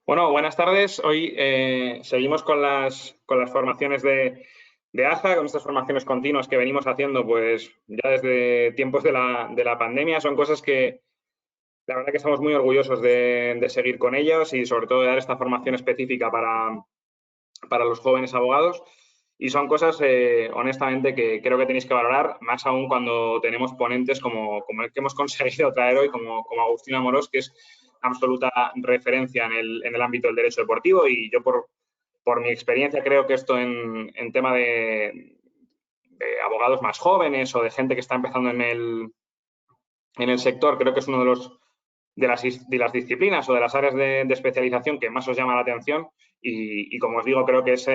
Bueno, buenas tardes. Hoy seguimos con las formaciones de AJA, con estas formaciones continuas que venimos haciendo pues ya desde tiempos de la pandemia. Son cosas que la verdad que estamos muy orgullosos de seguir con ellos y sobre todo de dar esta formación específica para los jóvenes abogados. Y son cosas, honestamente, que creo que tenéis que valorar, más aún cuando tenemos ponentes como el que hemos conseguido traer hoy, como Agustín Amorós, que es absoluta referencia en el ámbito del derecho deportivo. Y yo, por mi experiencia, creo que esto en tema de abogados más jóvenes o de gente que está empezando en el sector, creo que es uno de las disciplinas o de las áreas de especialización que más os llama la atención. Y como os digo, creo que es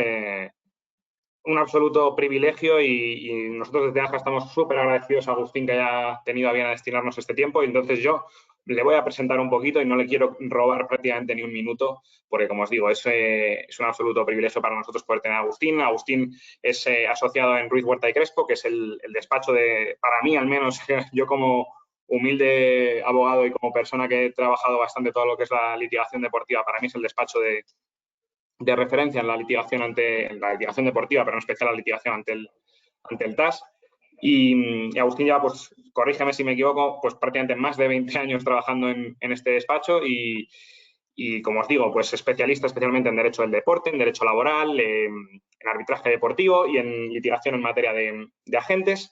un absoluto privilegio y nosotros desde AJA estamos súper agradecidos a Agustín que haya tenido a bien a destinarnos este tiempo. Y entonces yo le voy a presentar un poquito y no le quiero robar prácticamente ni un minuto porque, como os digo, es un absoluto privilegio para nosotros poder tener a Agustín. Agustín es asociado en Ruiz Huerta y Crespo, que es el despacho para mí al menos, yo como humilde abogado y como persona que he trabajado bastante todo lo que es la litigación deportiva, para mí es el despacho de referencia en la litigación deportiva, pero en especial la litigación ante el TAS. Y Agustín ya, pues, corrígeme si me equivoco, pues prácticamente más de 20 años trabajando en este despacho y, como os digo, pues especialista especialmente en derecho del deporte, en derecho laboral, en arbitraje deportivo y en litigación en materia de agentes.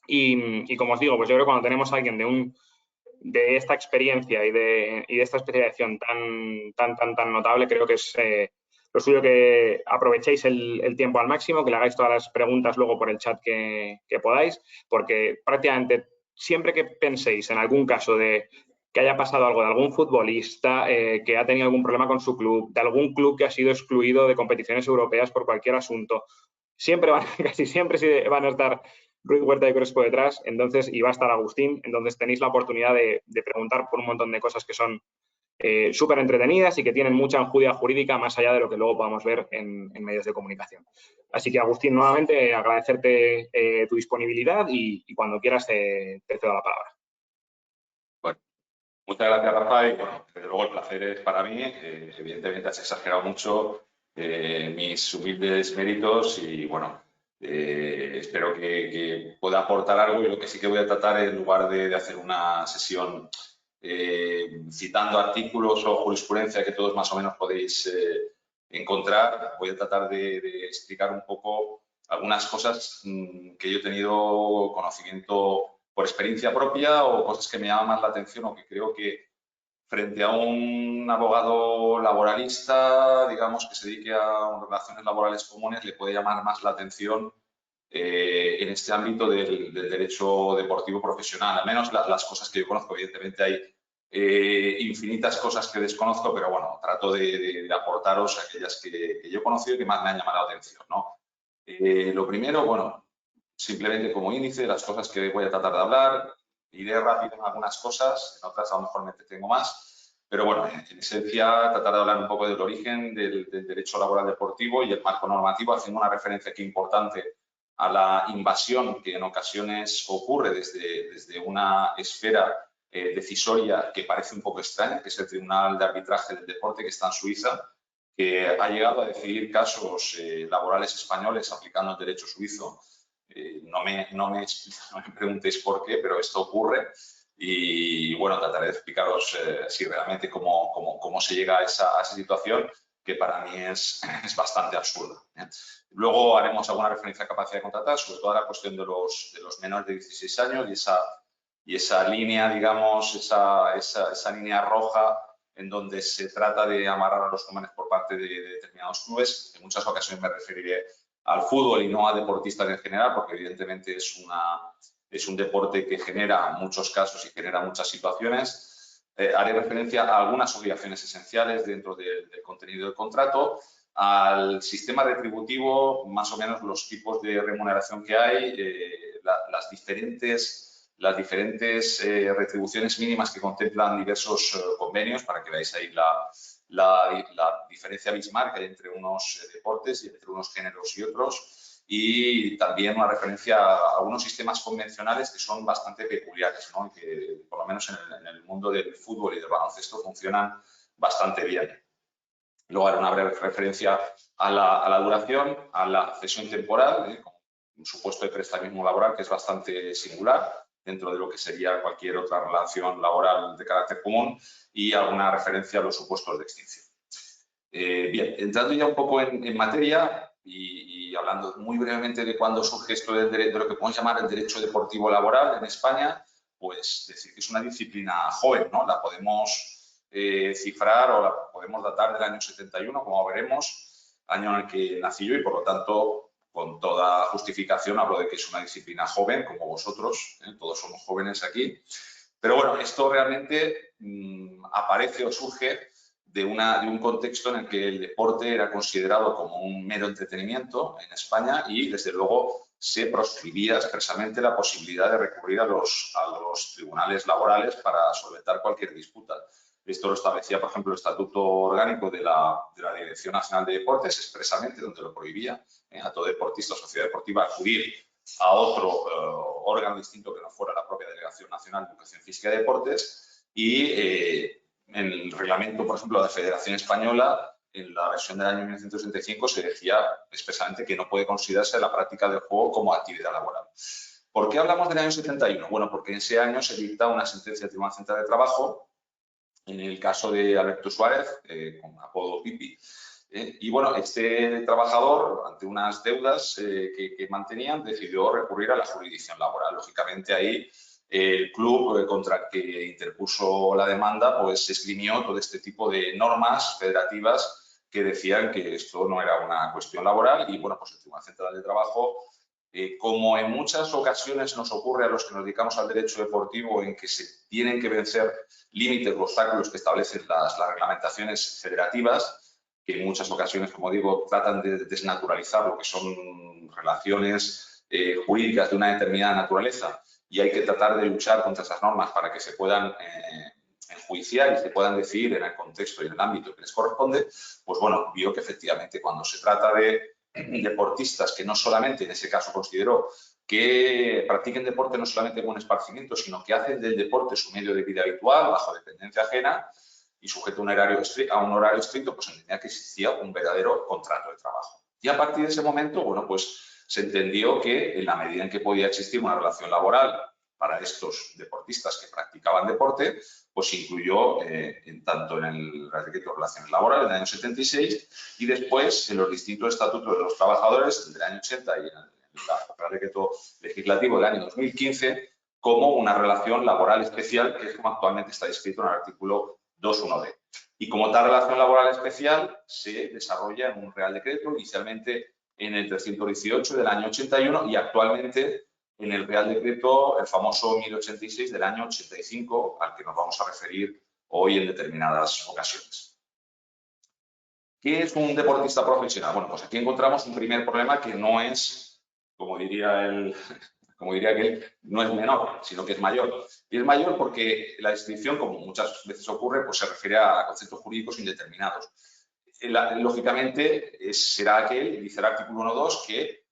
Y como os digo, pues yo creo que cuando tenemos a alguien de esta experiencia y de esta especialización tan notable, creo que es lo suyo que aprovechéis el tiempo al máximo, que le hagáis todas las preguntas luego por el chat que podáis, porque prácticamente siempre que penséis en algún caso de que haya pasado algo de algún futbolista que ha tenido algún problema con su club, de algún club que ha sido excluido de competiciones europeas por cualquier asunto, casi siempre van a estar Ruiz Huerta y Crespo detrás, entonces, y va a estar Agustín, entonces tenéis la oportunidad de preguntar por un montón de cosas que son súper entretenidas y que tienen mucha enjundia jurídica más allá de lo que luego podamos ver en medios de comunicación. Así que, Agustín, nuevamente agradecerte tu disponibilidad y cuando quieras te cedo la palabra. Bueno, muchas gracias, Rafa, y bueno, desde luego el placer es para mí. Evidentemente has exagerado mucho mis humildes méritos y bueno, espero que pueda aportar algo y lo que sí que voy a tratar en lugar de hacer una sesión citando artículos o jurisprudencia que todos más o menos podéis encontrar, voy a tratar de explicar un poco algunas cosas que yo he tenido conocimiento por experiencia propia o cosas que me llaman más la atención o que creo que frente a un abogado laboralista, digamos, que se dedique a relaciones laborales comunes, le puede llamar más la atención en este ámbito del derecho deportivo profesional. Al menos las cosas que yo conozco, evidentemente hay infinitas cosas que desconozco, pero bueno, trato de aportaros aquellas que yo he conocido y que más me han llamado la atención, ¿no? Lo primero, bueno, simplemente como índice de las cosas que voy a tratar de hablar, iré rápido en algunas cosas, en otras a lo mejor me entretengo más, pero bueno, en esencia tratar de hablar un poco del origen del derecho laboral deportivo y el marco normativo, haciendo una referencia aquí importante a la invasión que en ocasiones ocurre desde una esfera decisoria que parece un poco extraña, que es el Tribunal de Arbitraje del Deporte que está en Suiza, que ha llegado a decidir casos laborales españoles aplicando el derecho suizo. No me preguntéis por qué, pero esto ocurre y bueno, trataré de explicaros si realmente cómo se llega a esa situación que para mí es bastante absurda. Luego haremos alguna referencia a capacidad de contratar, sobre todo a la cuestión de los menores de 16 años y esa línea, digamos, esa línea roja en donde se trata de amarrar a los jóvenes por parte de determinados clubes. En muchas ocasiones me referiré al fútbol y no a deportistas en general, porque evidentemente es un deporte que genera muchos casos y genera muchas situaciones. Haré referencia a algunas obligaciones esenciales dentro del contenido del contrato, al sistema retributivo, más o menos los tipos de remuneración que hay, las diferentes retribuciones mínimas que contemplan diversos convenios, para que veáis ahí la diferencia abismal que hay entre unos deportes y entre unos géneros y otros. Y también una referencia a algunos sistemas convencionales que son bastante peculiares, ¿no? Que por lo menos en el mundo del fútbol y del baloncesto funcionan bastante bien. Luego haré una breve referencia a la duración, a la cesión temporal, como un supuesto de prestamismo laboral que es bastante singular dentro de lo que sería cualquier otra relación laboral de carácter común, y alguna referencia a los supuestos de extinción. Bien, entrando ya un poco en materia y hablando muy brevemente de cuándo surge esto de lo que podemos llamar el derecho deportivo laboral en España, pues decir que es una disciplina joven, ¿no? La podemos cifrar o la podemos datar del año 71, como veremos, año en el que nací yo, y por lo tanto, con toda justificación, hablo de que es una disciplina joven, como vosotros, todos somos jóvenes aquí. Pero bueno, esto realmente aparece o surge de un contexto en el que el deporte era considerado como un mero entretenimiento en España, y desde luego se proscribía expresamente la posibilidad de recurrir a los tribunales laborales para solventar cualquier disputa. Esto lo establecía, por ejemplo, el Estatuto Orgánico de la Dirección Nacional de Deportes, expresamente, donde lo prohibía a todo deportista o sociedad deportiva acudir a otro órgano distinto que no fuera la propia Delegación Nacional de Educación Física y Deportes. Y en el reglamento, por ejemplo, de la Federación Española, en la versión del año 1965, se decía expresamente que no puede considerarse la práctica del juego como actividad laboral. ¿Por qué hablamos del año 71? Bueno, porque en ese año se dicta una sentencia del Tribunal Central de Trabajo, en el caso de Alberto Suárez, con apodo Pipi. Y bueno, este trabajador, ante unas deudas que mantenían, decidió recurrir a la jurisdicción laboral. Lógicamente ahí el club contra el que interpuso la demanda pues esgrimió todo este tipo de normas federativas que decían que esto no era una cuestión laboral, y bueno, pues el Tribunal Central de Trabajo, como en muchas ocasiones nos ocurre a los que nos dedicamos al derecho deportivo, en que se tienen que vencer límites o obstáculos que establecen las reglamentaciones federativas, que en muchas ocasiones, como digo, tratan de desnaturalizar lo que son relaciones jurídicas de una determinada naturaleza, y hay que tratar de luchar contra esas normas para que se puedan enjuiciar y se puedan decidir en el contexto y en el ámbito que les corresponde. Pues bueno, vio que efectivamente cuando se trata de deportistas que no solamente, en ese caso consideró, que practiquen deporte no solamente como un esparcimiento, sino que hacen del deporte su medio de vida habitual, bajo dependencia ajena y sujeto a un horario estricto, pues entendía que existía un verdadero contrato de trabajo. Y a partir de ese momento, bueno, pues se entendió que en la medida en que podía existir una relación laboral para estos deportistas que practicaban deporte, pues se incluyó tanto en el decreto de relaciones laborales del año 76 y después en los distintos estatutos de los trabajadores del año 80 y en el decreto legislativo del año 2015 como una relación laboral especial, que es como actualmente está descrito en el artículo 2.1d. Y como tal relación laboral especial se desarrolla en un Real Decreto, inicialmente en el 318 del año 81 y actualmente en el Real Decreto, el famoso 1086 del año 85, al que nos vamos a referir hoy en determinadas ocasiones. ¿Qué es un deportista profesional? Bueno, pues aquí encontramos un primer problema que no es, como diría aquel, no es menor, sino que es mayor. Y es mayor porque la descripción, como muchas veces ocurre, pues se refiere a conceptos jurídicos indeterminados. Lógicamente, será aquel, dice el artículo 1.2, que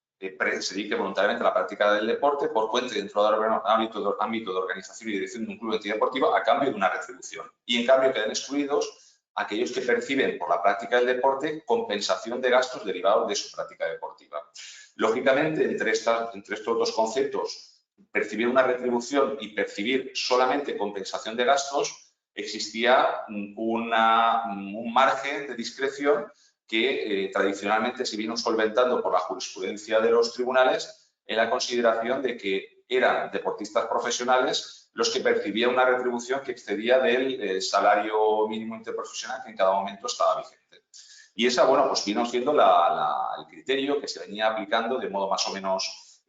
se dedique voluntariamente a la práctica del deporte por cuenta dentro del ámbito de organización y dirección de un club de entidad deportiva a cambio de una retribución. Y en cambio quedan excluidos aquellos que perciben por la práctica del deporte compensación de gastos derivados de su práctica deportiva. Lógicamente, entre estos dos conceptos, percibir una retribución y percibir solamente compensación de gastos, existía un margen de discreción que tradicionalmente se vino solventando por la jurisprudencia de los tribunales en la consideración de que eran deportistas profesionales los que percibían una retribución que excedía del salario mínimo interprofesional que en cada momento estaba vigente. Y esa, bueno, pues vino siendo el criterio que se venía aplicando de modo más o menos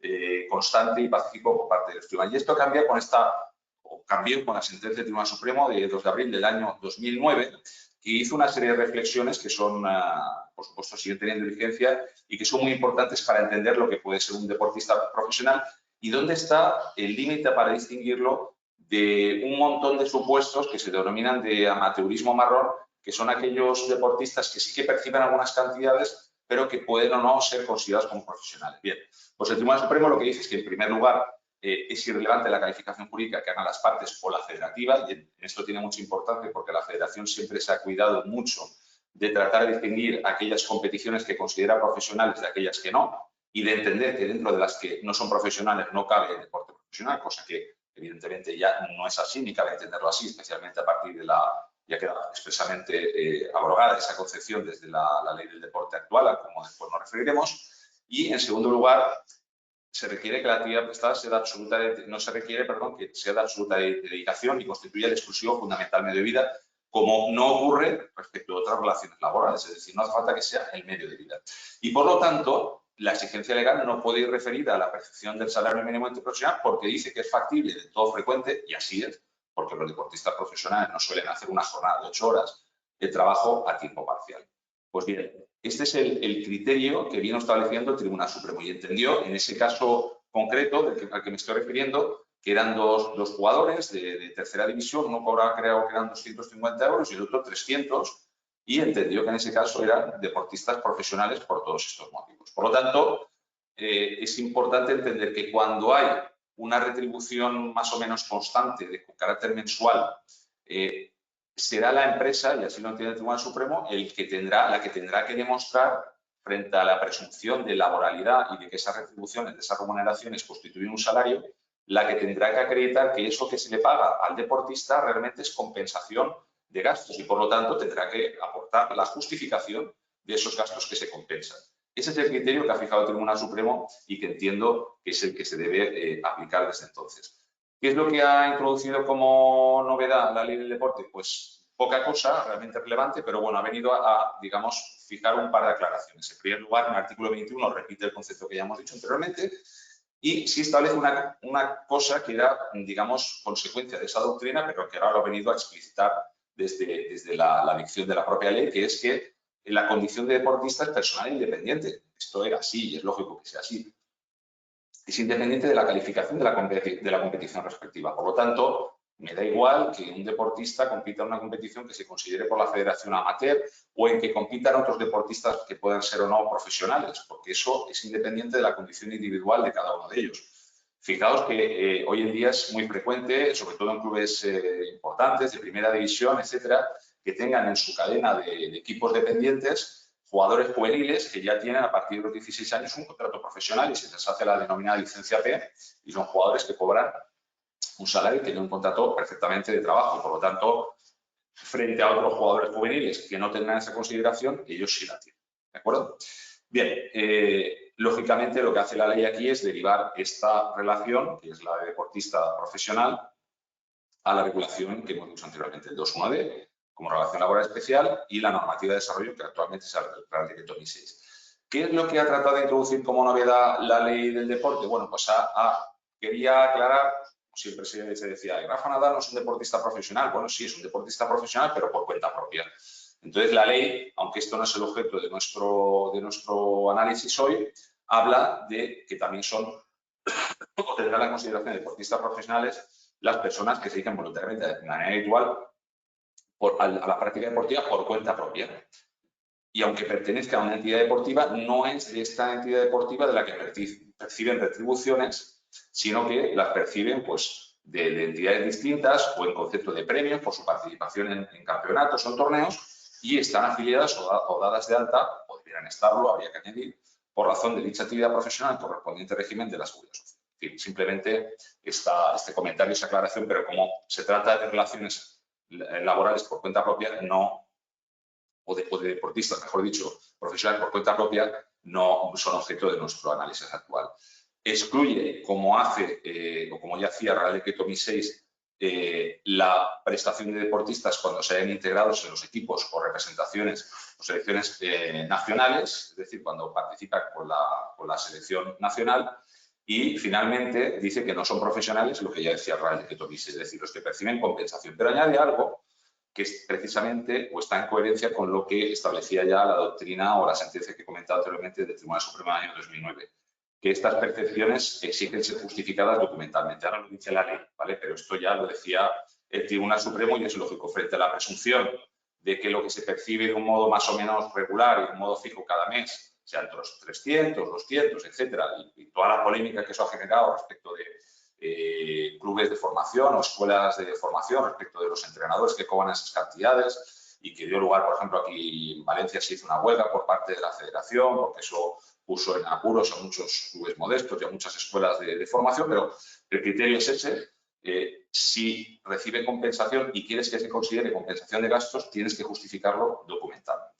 constante y pacífico por parte de los tribunales. Y esto cambió con la sentencia del Tribunal Supremo de 2 de abril del año 2009, que hizo una serie de reflexiones que son, por supuesto, siguen teniendo vigencia y que son muy importantes para entender lo que puede ser un deportista profesional y dónde está el límite para distinguirlo de un montón de supuestos que se denominan de amateurismo marrón, que son aquellos deportistas que sí que perciben algunas cantidades, pero que pueden o no ser considerados como profesionales. Bien, pues el Tribunal Supremo lo que dice es que, en primer lugar, es irrelevante la calificación jurídica que hagan las partes o la federativa, y esto tiene mucha importancia porque la federación siempre se ha cuidado mucho de tratar de distinguir aquellas competiciones que considera profesionales de aquellas que no, y de entender que dentro de las que no son profesionales no cabe el deporte profesional, cosa que evidentemente ya no es así, ni cabe entenderlo así, especialmente a partir de ya queda expresamente abrogada esa concepción desde la ley del deporte actual, a como después nos referiremos. Y en segundo lugar, se requiere que la actividad prestada sea de absoluta, no se requiere, perdón, que sea de absoluta dedicación y constituya el exclusivo fundamental medio de vida, como no ocurre respecto a otras relaciones laborales, es decir, no hace falta que sea el medio de vida. Y por lo tanto, la exigencia legal no puede ir referida a la percepción del salario mínimo interprofesional porque dice que es factible de todo frecuente, y así es, porque los deportistas profesionales no suelen hacer una jornada de 8 horas de trabajo a tiempo parcial. Pues bien, este es el criterio que vino estableciendo el Tribunal Supremo y entendió, en ese caso concreto al que me estoy refiriendo, que eran dos jugadores de tercera división, uno cobraba, creo que eran 250 euros y el otro 300, y entendió que en ese caso eran deportistas profesionales por todos estos motivos. Por lo tanto, es importante entender que cuando hay una retribución más o menos constante de carácter mensual, será la empresa, y así lo entiende el Tribunal Supremo, la que tendrá que demostrar frente a la presunción de laboralidad y de que esas retribuciones, de esas remuneraciones constituyen un salario, la que tendrá que acreditar que eso que se le paga al deportista realmente es compensación de gastos y, por lo tanto, tendrá que aportar la justificación de esos gastos que se compensan. Ese es el criterio que ha fijado el Tribunal Supremo y que entiendo que es el que se debe aplicar desde entonces. ¿Qué es lo que ha introducido como novedad la ley del deporte? Pues poca cosa realmente relevante, pero bueno, ha venido a, digamos, fijar un par de aclaraciones. En primer lugar, en el artículo 21 repite el concepto que ya hemos dicho anteriormente y sí establece una cosa que era, digamos, consecuencia de esa doctrina, pero que ahora lo ha venido a explicitar desde la dicción de la propia ley, que es que la condición de deportista es personal e independiente. Esto era así y es lógico que sea así. Es independiente de la calificación de la competición respectiva. Por lo tanto, me da igual que un deportista compita en una competición que se considere por la federación amateur o en que compitan otros deportistas que puedan ser o no profesionales, porque eso es independiente de la condición individual de cada uno de ellos. Fijaos que hoy en día es muy frecuente, sobre todo en clubes importantes, de primera división, etcétera, que tengan en su cadena de equipos dependientes jugadores juveniles que ya tienen a partir de los 16 años un contrato profesional y se les hace la denominada licencia P y son jugadores que cobran un salario y tienen un contrato perfectamente de trabajo. Por lo tanto, frente a otros jugadores juveniles que no tengan esa consideración, ellos sí la tienen. ¿De acuerdo? Bien, lógicamente lo que hace la ley aquí es derivar esta relación, que es la de deportista profesional, a la regulación que hemos dicho anteriormente, el 2.1d, como relación laboral especial, y la normativa de desarrollo que actualmente es el Real Decreto 2006. ¿Qué es lo que ha tratado de introducir como novedad la ley del deporte? Bueno, pues quería aclarar, siempre se decía, Rafa Nadal no es un deportista profesional. Bueno, sí, es un deportista profesional, pero por cuenta propia. Entonces, la ley, aunque esto no es el objeto de nuestro análisis hoy, habla de que también son, o tendrán la consideración de deportistas profesionales las personas que se dedican voluntariamente de manera habitual a la práctica deportiva por cuenta propia. Y aunque pertenezca a una entidad deportiva, no es de esta entidad deportiva de la que perciben retribuciones, sino que las perciben pues, de entidades distintas o en concepto de premios por su participación en campeonatos o en torneos y están afiliadas o dadas de alta, o debieran estarlo, habría que añadir, por razón de dicha actividad profesional correspondiente régimen de la Seguridad Social. En fin, simplemente este comentario, esa aclaración, pero como se trata de relaciones laborales por cuenta propia, no, o de deportistas, mejor dicho, profesionales por cuenta propia, no son objeto de nuestro análisis actual. Excluye, como hace, o como ya hacía el Real Decreto 2006, la prestación de deportistas cuando se hayan integrados en los equipos o representaciones o selecciones nacionales, es decir, cuando participan con la selección nacional. Y finalmente dice que no son profesionales, lo que ya decía el Real Decreto 2006, es decir, los que perciben compensación. Pero añade algo que es precisamente o está en coherencia con lo que establecía ya la doctrina o la sentencia que he comentado anteriormente del Tribunal Supremo del año 2009, que estas percepciones exigen ser justificadas documentalmente. Ahora lo dice la ley, ¿vale? Pero esto ya lo decía el Tribunal Supremo y es lógico. Frente a la presunción de que lo que se percibe de un modo más o menos regular y de un modo fijo cada mes, sean los 300, 200, etcétera, y toda la polémica que eso ha generado respecto de clubes de formación o escuelas de formación respecto de los entrenadores que cobran esas cantidades y que dio lugar, por ejemplo, aquí en Valencia se hizo una huelga por parte de la federación, porque eso puso en apuros a muchos clubes modestos y a muchas escuelas de formación, pero el criterio es ese. Si recibe compensación y quieres que se considere compensación de gastos, tienes que justificarlo documentalmente.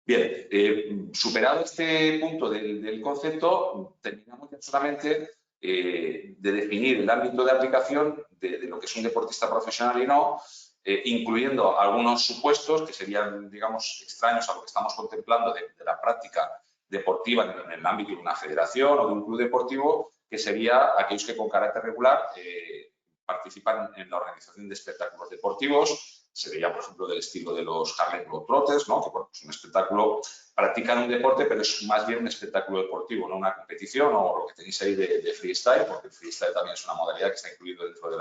Bien, superado este punto del concepto, terminamos ya solamente de definir el ámbito de aplicación de lo que es un deportista profesional y no, incluyendo algunos supuestos que serían, digamos, extraños a lo que estamos contemplando de la práctica deportiva en el ámbito de una federación o de un club deportivo, que sería aquellos que con carácter regular participan en la organización de espectáculos deportivos. Se veía, por ejemplo, del estilo de los Harlem Globetrotters, ¿no? Que bueno, es un espectáculo, practican un deporte, pero es más bien un espectáculo deportivo, no una competición o lo que tenéis ahí de freestyle, porque el freestyle también es una modalidad que está incluido dentro de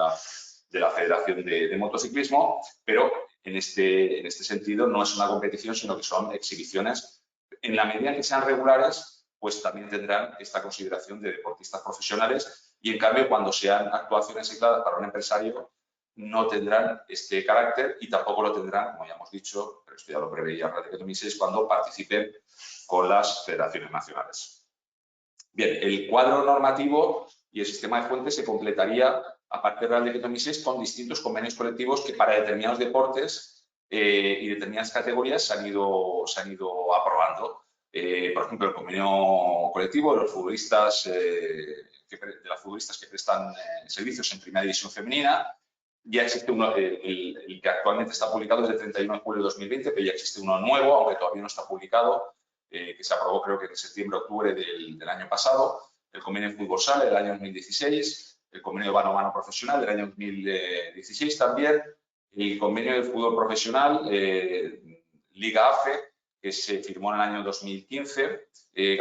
la Federación de Motociclismo, pero en este sentido no es una competición, sino que son exhibiciones. En la medida en que sean regulares, pues también tendrán esta consideración de deportistas profesionales y, en cambio, cuando sean actuaciones aisladas para un empresario, no tendrán este carácter y tampoco lo tendrán, como ya hemos dicho, pero esto ya lo preveía el Real Decreto 2006, cuando participen con las federaciones nacionales. Bien, el cuadro normativo y el sistema de fuentes se completaría a partir del Real Decreto 2006 con distintos convenios colectivos que para determinados deportes y determinadas categorías se han ido aprobando. Por ejemplo, el convenio colectivo de los futbolistas, de las futbolistas que prestan servicios en primera división femenina. Ya existe uno, el que actualmente está publicado desde el 31 de julio de 2020, pero ya existe uno nuevo, aunque todavía no está publicado, que se aprobó creo que en septiembre-octubre del año pasado, el convenio de fútbol sala del año 2016, el convenio de mano a mano profesional del año 2016 también, el convenio de fútbol profesional Liga AFE, que se firmó en el año 2015,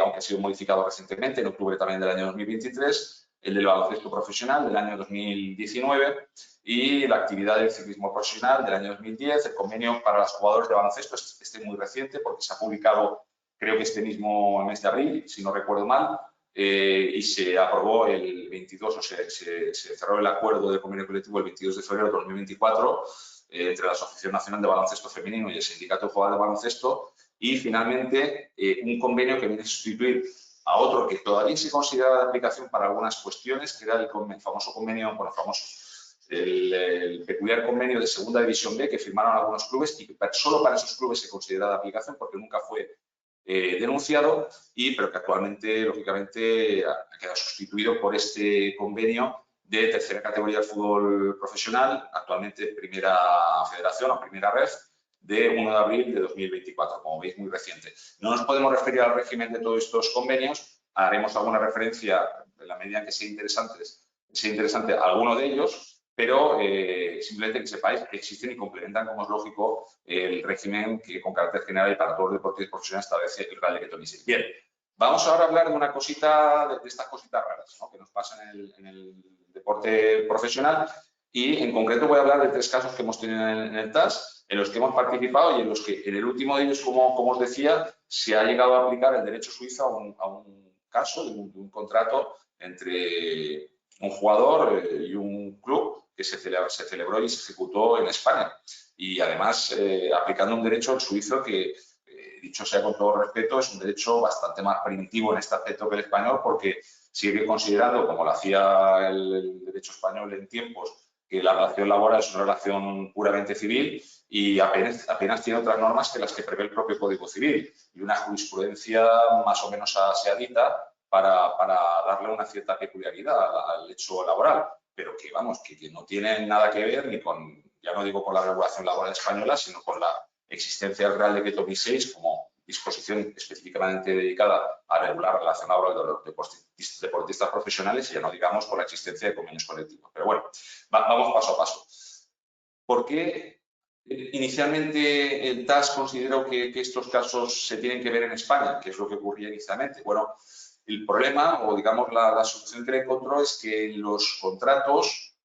aunque ha sido modificado recientemente, en octubre también del año 2023, el del baloncesto profesional del año 2019 y la actividad del ciclismo profesional del año 2010, el convenio para los jugadores de baloncesto, este muy reciente porque se ha publicado creo que este mismo mes de abril, si no recuerdo mal, y se aprobó el 22, o se cerró el acuerdo de convenio colectivo el 22 de febrero de 2024 entre la Asociación Nacional de Baloncesto Femenino y el Sindicato de Jugadores de Baloncesto, y finalmente un convenio que viene a sustituir a otro que todavía se considera de aplicación para algunas cuestiones, que era el famoso convenio, bueno, el peculiar convenio de Segunda División B que firmaron algunos clubes y que solo para esos clubes se considera de aplicación porque nunca fue denunciado, pero que actualmente, lógicamente, ha quedado sustituido por este convenio de tercera categoría del fútbol profesional, actualmente primera federación o primera red, de 1 de abril de 2024, como veis, muy reciente. No nos podemos referir al régimen de todos estos convenios, haremos alguna referencia en la medida en que sea interesante a alguno de ellos, pero simplemente que sepáis que existen y complementan, como es lógico, el régimen que con carácter general y para todos los deportes profesionales establece el Real Decreto 2006. Bien, vamos ahora a hablar de una cosita, de estas cositas raras, ¿no?, que nos pasan en el deporte profesional, y en concreto voy a hablar de 3 casos que hemos tenido en el TAS, en los que hemos participado y en los que en el último de ellos, como os decía, se ha llegado a aplicar el derecho suizo a un caso de un contrato entre un jugador y un club que se celebró y se ejecutó en España. Y además aplicando un derecho suizo que, dicho sea con todo respeto, es un derecho bastante más primitivo en este aspecto que el español, porque sigue considerando, como lo hacía el derecho español en tiempos, que la relación laboral es una relación puramente civil y apenas tiene otras normas que las que prevé el propio Código Civil y una jurisprudencia más o menos aseadita para darle una cierta peculiaridad al hecho laboral, pero que, vamos, que no tiene nada que ver ni con, ya no digo con la regulación laboral española, sino con la existencia del Real Decreto 2006 como disposición específicamente dedicada a regular la relación laboral de los deportistas profesionales, y ya no digamos con la existencia de convenios colectivos. Pero bueno, vamos paso a paso. ¿Por qué inicialmente el TAS consideró que estos casos se tienen que ver en España? ¿Qué es lo que ocurría inicialmente? Bueno, el problema, o digamos la solución que le encontró, es que en los contratos,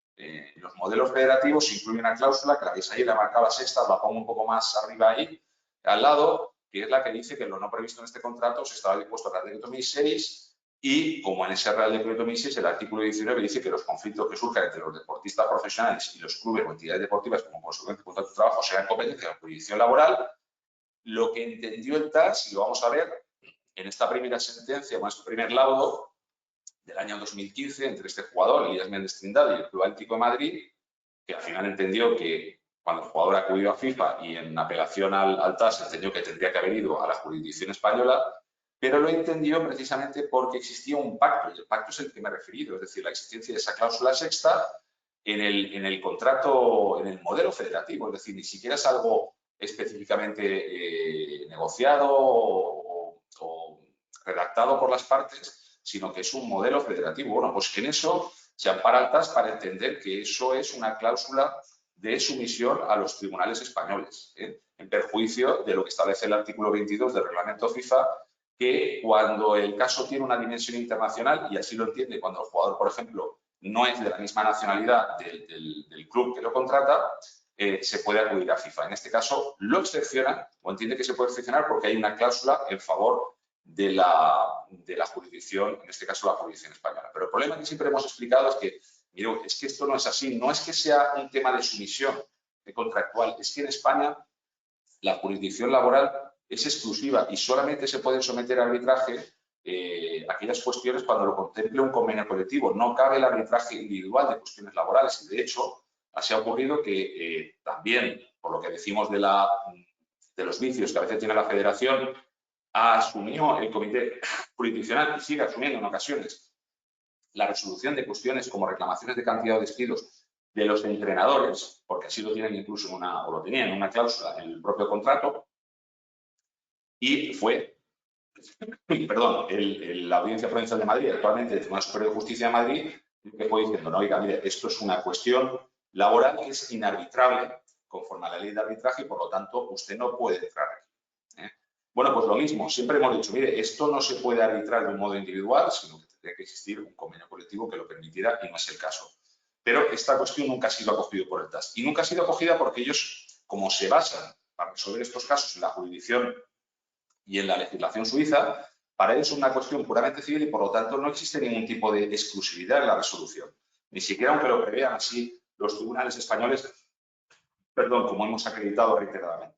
los modelos federativos incluyen una cláusula, que la veis ahí, la marcaba sexta, la pongo un poco más arriba ahí, al lado, que es la que dice que lo no previsto en este contrato se estaba dispuesto al Real Decreto 2006 Y como en ese Real Decreto 1006, el artículo 19 dice que los conflictos que surjan entre los deportistas profesionales y los clubes o entidades deportivas como consecuencia de contrato de trabajo sean competencia de la jurisdicción laboral, lo que entendió el TAS, y lo vamos a ver en esta primera sentencia, en este primer laudo del año 2015, entre este jugador, Elías Méndez Trindade, y el Club Atlético de Madrid, que al final entendió que cuando el jugador acudió a FIFA y en apelación al TAS entendió que tendría que haber ido a la jurisdicción española, pero lo entendió precisamente porque existía un pacto, y el pacto es el que me he referido, es decir, la existencia de esa cláusula sexta en el contrato, en el modelo federativo, es decir, ni siquiera es algo específicamente negociado o redactado por las partes, sino que es un modelo federativo. Bueno, pues que en eso se ampara el TAS para entender que eso es una cláusula de sumisión a los tribunales españoles, en perjuicio de lo que establece el artículo 22 del reglamento FIFA, que cuando el caso tiene una dimensión internacional, y así lo entiende cuando el jugador, por ejemplo, no es de la misma nacionalidad del club que lo contrata, se puede acudir a FIFA. En este caso, lo excepciona o entiende que se puede excepcionar porque hay una cláusula en favor de la jurisdicción, en este caso la jurisdicción española. Pero el problema que siempre hemos explicado es que, mire, es que esto no es así, no es que sea un tema de sumisión contractual, es que en España la jurisdicción laboral es exclusiva y solamente se pueden someter a arbitraje aquellas cuestiones cuando lo contemple un convenio colectivo. No cabe el arbitraje individual de cuestiones laborales y, de hecho, así ha ocurrido que también, por lo que decimos de los vicios que a veces tiene la Federación, asumió el Comité Jurisdiccional y sigue asumiendo en ocasiones la resolución de cuestiones como reclamaciones de cantidad o despidos de los entrenadores, porque así lo tienen incluso o lo tenían en una cláusula en el propio contrato, y fue, perdón, la Audiencia Provincial de Madrid, actualmente el Tribunal Superior de Justicia de Madrid, que fue diciendo, no, oiga, mire, esto es una cuestión laboral que es inarbitrable conforme a la ley de arbitraje y, por lo tanto, usted no puede entrar aquí. Bueno, pues lo mismo, siempre hemos dicho, mire, esto no se puede arbitrar de un modo individual, sino que tendría que existir un convenio colectivo que lo permitiera y no es el caso. Pero esta cuestión nunca ha sido acogida por el TAS y nunca ha sido acogida porque ellos, como se basan para resolver estos casos en la jurisdicción y en la legislación suiza, para ellos es una cuestión puramente civil y, por lo tanto, no existe ningún tipo de exclusividad en la resolución. Ni siquiera aunque lo prevean así los tribunales españoles, perdón, como hemos acreditado reiteradamente.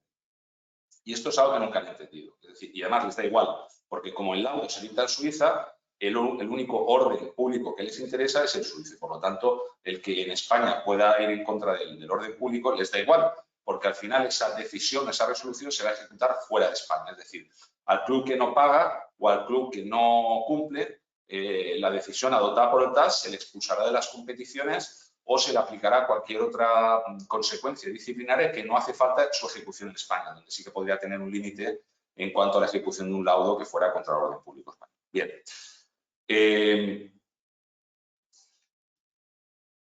Y esto es algo que nunca han entendido. Es decir, y además les da igual, porque como el laudo se dicta en Suiza, el único orden público que les interesa es el suizo. Por lo tanto, el que en España pueda ir en contra del orden público les da igual, porque al final esa decisión, esa resolución se va a ejecutar fuera de España. Es decir, al club que no paga o al club que no cumple, la decisión adoptada por el TAS se le expulsará de las competiciones o se le aplicará cualquier otra consecuencia disciplinaria que no hace falta su ejecución en España, donde sí que podría tener un límite en cuanto a la ejecución de un laudo que fuera contra el orden público español. Bien.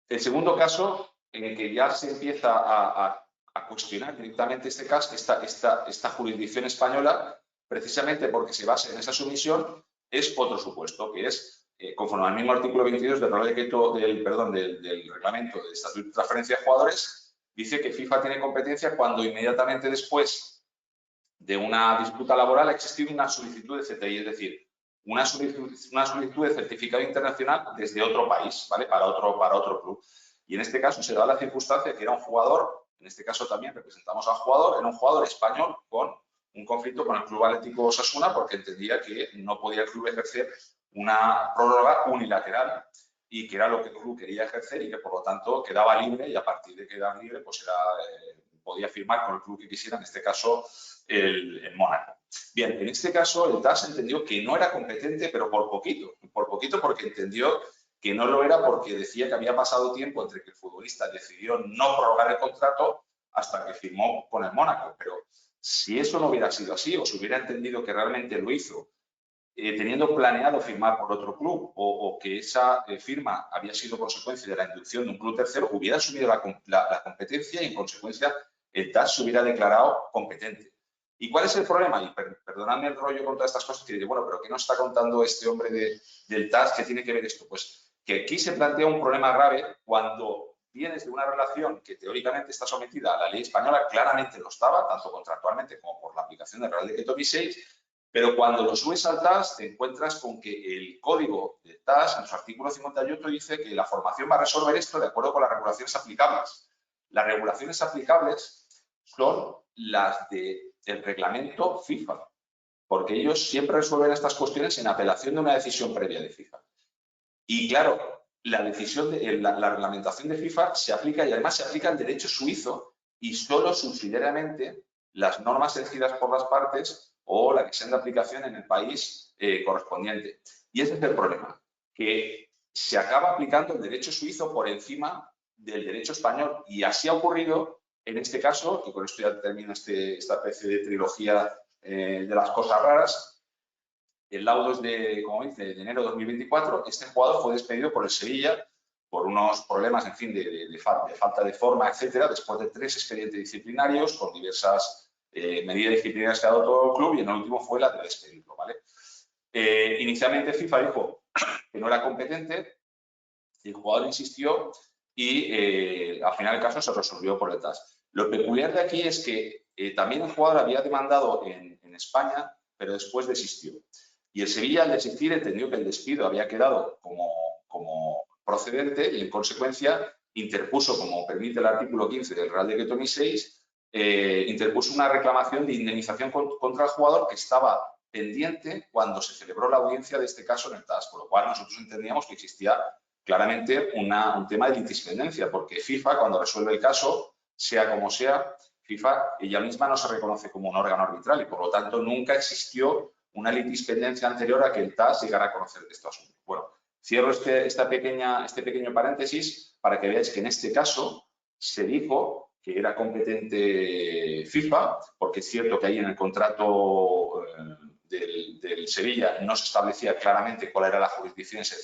El segundo caso, en el que ya se empieza a cuestionar directamente este caso, esta jurisdicción española, precisamente porque se basa en esa sumisión, es otro supuesto, que es, conforme al mismo artículo 22 del reglamento del Estatuto de Transferencia de Jugadores, dice que FIFA tiene competencia cuando inmediatamente después de una disputa laboral ha existido una solicitud de CTI, es decir, una solicitud de certificado internacional desde otro país, ¿vale? Para otro club. Y en este caso se da la circunstancia que era un jugador, en este caso también representamos al jugador, era un jugador español con un conflicto con el Club Atlético Osasuna porque entendía que no podía el club ejercer una prórroga unilateral y que era lo que el club quería ejercer y que por lo tanto quedaba libre y a partir de quedar libre pues podía firmar con el club que quisiera, en este caso el Mónaco. Bien, en este caso el TAS entendió que no era competente, pero por poquito porque entendió que no lo era porque decía que había pasado tiempo entre que el futbolista decidió no prorrogar el contrato hasta que firmó con el Mónaco. Pero si eso no hubiera sido así o se hubiera entendido que realmente lo hizo teniendo planeado firmar por otro club o que esa firma había sido consecuencia de la inducción de un club tercero, hubiera asumido la competencia y en consecuencia el TAS se hubiera declarado competente. ¿Y cuál es el problema? Y perdonadme el rollo con todas estas cosas que diré, bueno, pero ¿qué nos está contando este hombre del TAS? ¿Qué tiene que ver esto? Pues que aquí se plantea un problema grave cuando vienes de una relación que teóricamente está sometida a la ley española, claramente lo estaba, tanto contractualmente como por la aplicación del Real Decreto 1006, Pero cuando lo subes al TAS, te encuentras con que el código del TAS, en su artículo 58, dice que la formación va a resolver esto de acuerdo con las regulaciones aplicables. Las regulaciones aplicables son las del reglamento FIFA, porque ellos siempre resuelven estas cuestiones en apelación de una decisión previa de FIFA. Y claro, la decisión la reglamentación de FIFA se aplica y además se aplica el derecho suizo y solo subsidiariamente las normas elegidas por las partes o la que sean de aplicación en el país correspondiente. Y ese es el problema, que se acaba aplicando el derecho suizo por encima del derecho español. Y así ha ocurrido en este caso, y con esto ya termino esta especie de trilogía de las cosas raras. El laudo es de, como dice, de enero de 2024. Este jugador fue despedido por el Sevilla por unos problemas, en fin, de falta de forma, etcétera, después de 3 expedientes disciplinarios con diversas medidas disciplinarias que ha dado todo el club, y en el último fue la de despedirlo, ¿vale? Inicialmente FIFA dijo que no era competente, el jugador insistió y al final el caso se resolvió por el TAS. Lo peculiar de aquí es que también el jugador había demandado en España, pero después desistió. Y el Sevilla, al desistir, entendió que el despido había quedado como procedente y, en consecuencia, interpuso, como permite el artículo 15 del Real Decreto 2006, interpuso una reclamación de indemnización contra el jugador que estaba pendiente cuando se celebró la audiencia de este caso en el TAS, por lo cual nosotros entendíamos que existía claramente un tema de litispendencia, porque FIFA, cuando resuelve el caso, sea como sea, FIFA ella misma no se reconoce como un órgano arbitral y, por lo tanto, nunca existió una litispendencia anterior a que el TAS llegara a conocer de este asunto. Bueno, cierro este pequeño paréntesis para que veáis que en este caso se dijo que era competente FIFA, porque es cierto que ahí en el contrato del Sevilla no se establecía claramente cuál era la jurisdicción, se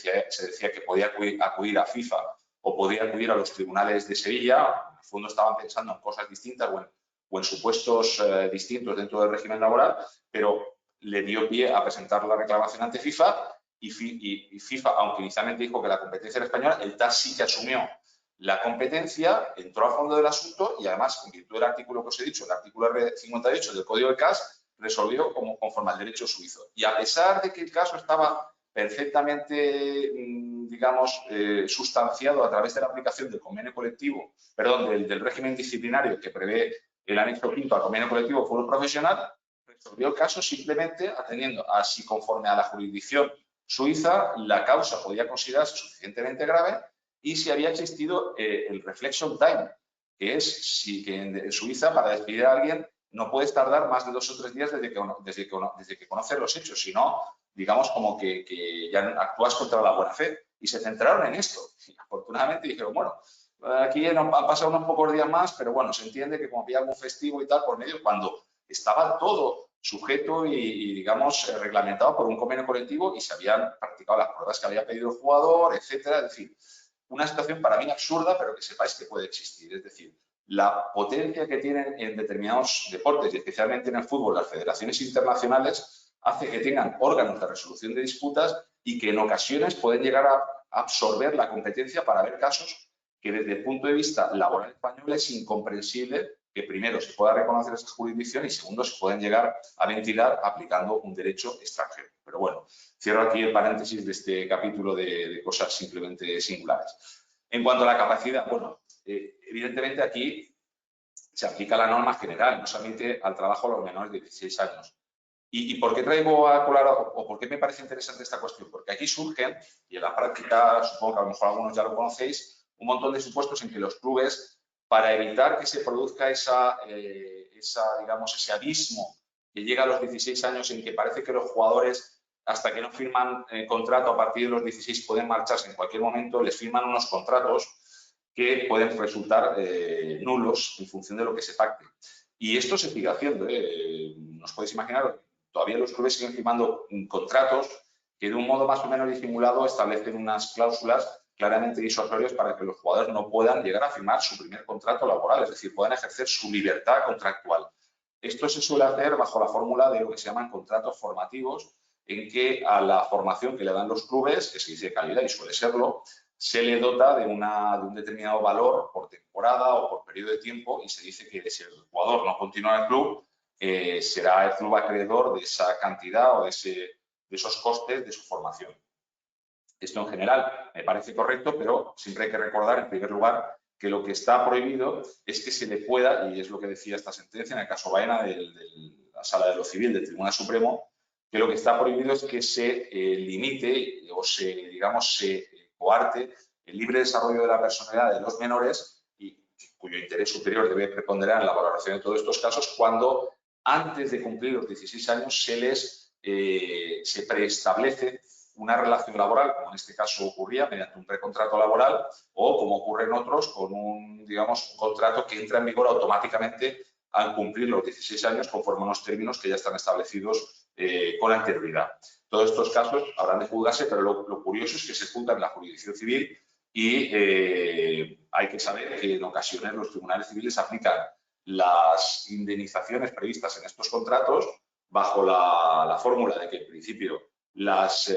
decía que podía acudir a FIFA o podía acudir a los tribunales de Sevilla. En el fondo estaban pensando en cosas distintas o en supuestos distintos dentro del régimen laboral, pero le dio pie a presentar la reclamación ante FIFA y FIFA, aunque inicialmente dijo que la competencia era española, el TAS sí que asumió la competencia, entró a fondo del asunto y, además, en virtud del artículo que os he dicho, el artículo 58 del Código de CAS, resolvió conforme al derecho suizo. Y a pesar de que el caso estaba perfectamente, digamos, sustanciado a través de la aplicación del convenio colectivo, perdón, del régimen disciplinario que prevé el anexo quinto al convenio colectivo fútbol profesional, resolvió el caso simplemente atendiendo a si, conforme a la jurisdicción suiza, la causa podía considerarse suficientemente grave y si había existido el reflection time, que es si que en Suiza, para despedir a alguien, no puedes tardar más de 2 o 3 días desde que conoces los hechos, sino, digamos, como que ya actúas contra la buena fe. Y se centraron en esto. Y, afortunadamente, dijeron, bueno, aquí han pasado unos pocos días más, pero bueno, se entiende que como había algún festivo y tal por medio, cuando estaba todo sujeto y digamos, reglamentado por un convenio colectivo y se habían practicado las pruebas que había pedido el jugador, etcétera. Es decir, una situación para mí absurda, pero que sepáis que puede existir. Es decir, la potencia que tienen en determinados deportes y especialmente en el fútbol las federaciones internacionales hace que tengan órganos de resolución de disputas y que en ocasiones pueden llegar a absorber la competencia para ver casos que desde el punto de vista laboral español es incomprensible que, primero, se pueda reconocer esa jurisdicción y, segundo, se pueden llegar a ventilar aplicando un derecho extranjero. Pero bueno, cierro aquí el paréntesis de este capítulo de cosas simplemente singulares. En cuanto a la capacidad, bueno, evidentemente aquí se aplica la norma general, no solamente al trabajo de los menores de 16 años. ¿Y por qué traigo a colar o por qué me parece interesante esta cuestión? Porque aquí surgen, y en la práctica supongo que a lo mejor algunos ya lo conocéis, un montón de supuestos en que los clubes, para evitar que se produzca digamos, ese abismo que llega a los 16 años en que parece que los jugadores, hasta que no firman contrato a partir de los 16, pueden marcharse en cualquier momento, les firman unos contratos que pueden resultar nulos en función de lo que se pacte. Y esto se sigue haciendo. Os podéis imaginar, todavía los clubes siguen firmando contratos que de un modo más o menos disimulado establecen unas cláusulas claramente disuasorias para que los jugadores no puedan llegar a firmar su primer contrato laboral, es decir, puedan ejercer su libertad contractual. Esto se suele hacer bajo la fórmula de lo que se llaman contratos formativos, en que a la formación que le dan los clubes, que se dice de calidad y suele serlo, se le dota de un determinado valor por temporada o por periodo de tiempo y se dice que si el jugador no continúa en el club, será el club acreedor de esa cantidad o de esos costes de su formación. Esto en general me parece correcto, pero siempre hay que recordar, en primer lugar, que lo que está prohibido es que se le pueda, y es lo que decía esta sentencia en el caso Baena de la Sala de lo Civil del Tribunal Supremo, que lo que está prohibido es que se limite o se coarte el libre desarrollo de la personalidad de los menores y cuyo interés superior debe preponderar en la valoración de todos estos casos cuando antes de cumplir los 16 años se preestablece una relación laboral, como en este caso ocurría mediante un precontrato laboral o como ocurre en otros con un contrato que entra en vigor automáticamente al cumplir los 16 años conforme a unos términos que ya están establecidos con anterioridad. Todos estos casos habrán de juzgarse, pero lo curioso es que se juzgan en la jurisdicción civil y hay que saber que en ocasiones los tribunales civiles aplican las indemnizaciones previstas en estos contratos bajo la fórmula de que en principio las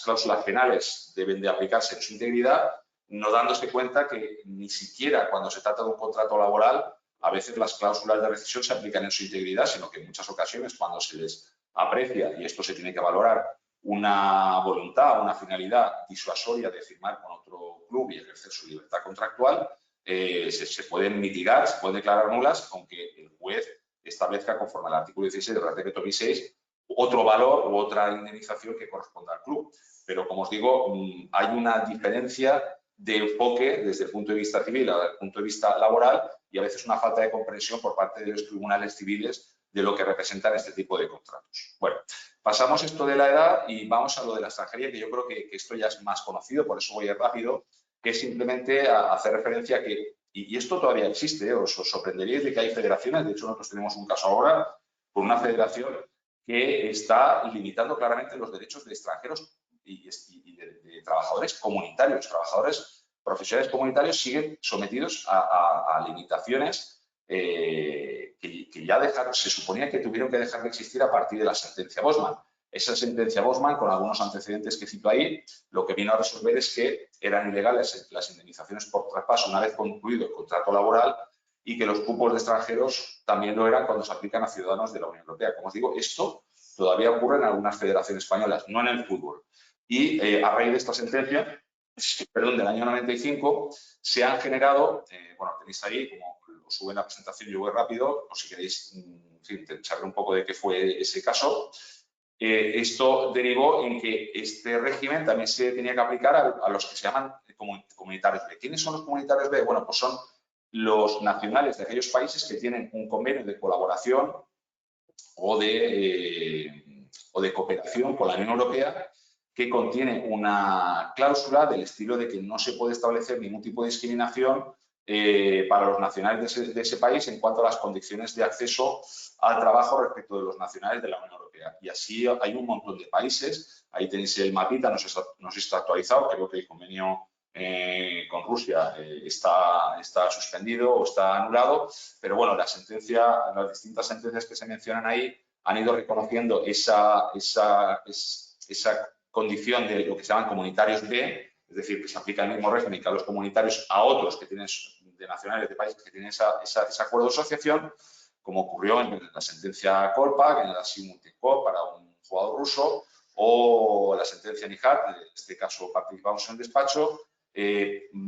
cláusulas penales deben de aplicarse en su integridad, no dándose cuenta que ni siquiera cuando se trata de un contrato laboral a veces las cláusulas de rescisión se aplican en su integridad, sino que en muchas ocasiones cuando se les aprecia, y esto se tiene que valorar, una voluntad, una finalidad disuasoria de firmar con otro club y ejercer su libertad contractual, se pueden mitigar, se pueden declarar nulas, aunque el juez establezca, conforme al artículo 16 del Real Decreto 2006, otro valor u otra indemnización que corresponda al club. Pero, como os digo, hay una diferencia de enfoque desde el punto de vista civil al punto de vista laboral y a veces una falta de comprensión por parte de los tribunales civiles de lo que representan este tipo de contratos. Bueno, pasamos esto de la edad y vamos a lo de la extranjería, que yo creo que esto ya es más conocido, por eso voy rápido, que es simplemente hacer referencia a que, y esto todavía existe, os sorprenderíais de que hay federaciones, de hecho nosotros tenemos un caso ahora con una federación que está limitando claramente los derechos de extranjeros y de trabajadores comunitarios. Trabajadores profesionales comunitarios siguen sometidos a limitaciones que ya se suponía que tuvieron que dejar de existir a partir de la sentencia Bosman. Esa sentencia Bosman, con algunos antecedentes que cito ahí, lo que vino a resolver es que eran ilegales las indemnizaciones por traspaso una vez concluido el contrato laboral y que los cupos de extranjeros también lo eran cuando se aplican a ciudadanos de la Unión Europea. Como os digo, esto todavía ocurre en algunas federaciones españolas, no en el fútbol. Y a raíz de esta sentencia, del año 95, se han generado, bueno, tenéis ahí, como os sube en la presentación, yo voy rápido, o si queréis saber un poco de qué fue ese caso. Esto derivó en que este régimen también se tenía que aplicar a los que se llaman comunitarios B. ¿Quiénes son los comunitarios B? Bueno, pues son los nacionales de aquellos países que tienen un convenio de colaboración o de cooperación con la Unión Europea que contiene una cláusula del estilo de que no se puede establecer ningún tipo de discriminación para los nacionales de ese país en cuanto a las condiciones de acceso al trabajo respecto de los nacionales de la Unión Europea. Y así hay un montón de países. Ahí tenéis el mapita, no sé si está actualizado, creo que el convenio con Rusia está suspendido o está anulado, pero bueno, las distintas sentencias que se mencionan ahí han ido reconociendo esa condición de lo que se llaman comunitarios B, es decir, que se aplica el mismo régimen que a los comunitarios a otros que tienen, de nacionales de países que tienen ese acuerdo de asociación, como ocurrió en la sentencia Kolpak, en la Simultincop para un jugador ruso, o la sentencia Nihat, en este caso participamos en el despacho,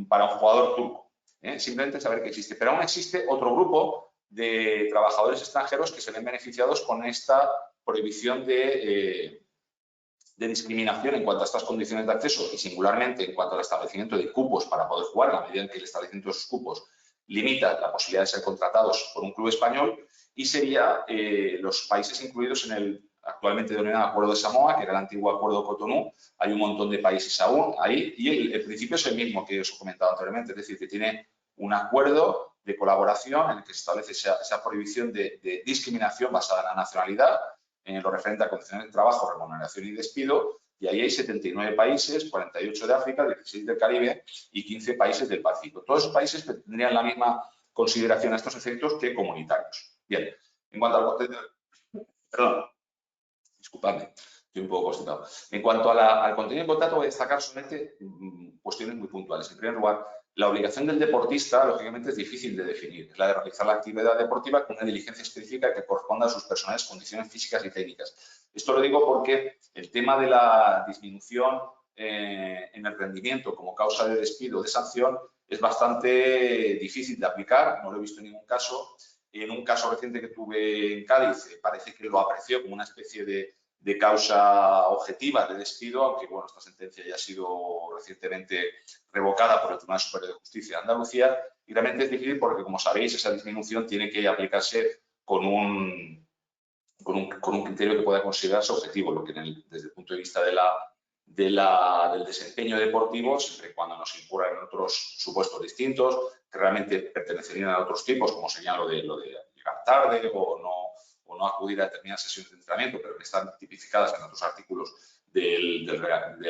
para un jugador turco. Simplemente saber que existe. Pero aún existe otro grupo de trabajadores extranjeros que se ven beneficiados con esta prohibición de discriminación en cuanto a estas condiciones de acceso y singularmente en cuanto al establecimiento de cupos para poder jugar, en la medida en que el establecimiento de esos cupos limita la posibilidad de ser contratados por un club español, y sería los países incluidos en el actualmente denominado Acuerdo de Samoa, que era el antiguo Acuerdo Cotonú. Hay un montón de países aún ahí y el principio es el mismo que os he comentado anteriormente, es decir, que tiene un acuerdo de colaboración en el que se establece esa prohibición de discriminación basada en la nacionalidad, en lo referente a condiciones de trabajo, remuneración y despido, y ahí hay 79 países, 48 de África, 16 del Caribe y 15 países del Pacífico. Todos esos países tendrían la misma consideración a estos efectos que comunitarios. Bien, en cuanto al contenido... Perdón, disculpadme, estoy un poco constipado. En cuanto al contenido del contrato, voy a destacar solamente cuestiones muy puntuales. En primer lugar, La obligación del deportista, lógicamente, es difícil de definir. Es la de realizar la actividad deportiva con una diligencia específica que corresponda a sus personales condiciones físicas y técnicas. Esto lo digo porque el tema de la disminución en el rendimiento como causa de despido o de sanción es bastante difícil de aplicar. No lo he visto en ningún caso. En un caso reciente que tuve en Cádiz, parece que lo apreció como una especie de causa objetiva de despido, aunque bueno, esta sentencia ya ha sido recientemente revocada por el Tribunal Superior de Justicia de Andalucía, y realmente es difícil porque, como sabéis, esa disminución tiene que aplicarse con un criterio que pueda considerarse objetivo, lo que desde el punto de vista del desempeño deportivo, siempre y cuando nos incurran en otros supuestos distintos, que realmente pertenecerían a otros tipos, como sería lo de llegar tarde o no acudir a determinadas sesiones de entrenamiento, pero que están tipificadas en otros artículos del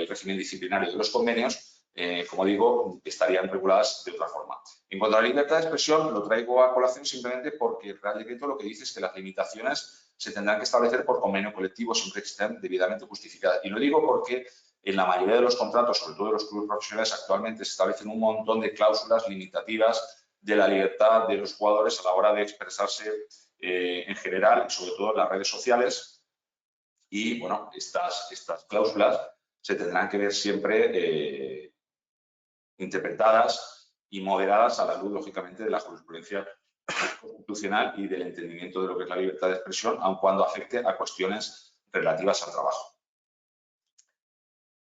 régimen disciplinario de los convenios, como digo, estarían reguladas de otra forma. En cuanto a la libertad de expresión, lo traigo a colación simplemente porque el Real Decreto lo que dice es que las limitaciones se tendrán que establecer por convenio colectivo siempre que estén debidamente justificadas. Y lo digo porque en la mayoría de los contratos, sobre todo de los clubes profesionales, actualmente se establecen un montón de cláusulas limitativas de la libertad de los jugadores a la hora de expresarse en general y sobre todo en las redes sociales. Y, bueno, estas cláusulas se tendrán que ver siempre interpretadas y moderadas a la luz, lógicamente, de la jurisprudencia constitucional y del entendimiento de lo que es la libertad de expresión, aun cuando afecte a cuestiones relativas al trabajo.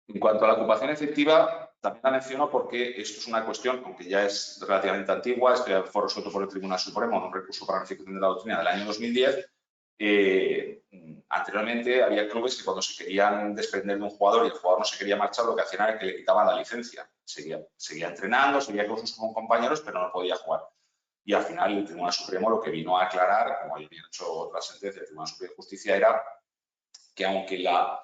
En cuanto a la ocupación efectiva, también la menciono porque esto es una cuestión, aunque ya es relativamente antigua, fue resuelto por el Tribunal Supremo en un recurso para unificación de la doctrina del año 2010. Anteriormente había clubes que cuando se querían desprender de un jugador y el jugador no se quería marchar, lo que hacían era que le quitaban la licencia. Seguía entrenando, seguía con sus compañeros, pero no podía jugar. Y al final el Tribunal Supremo lo que vino a aclarar, como había hecho otra sentencia del Tribunal Superior de Justicia, era que aunque la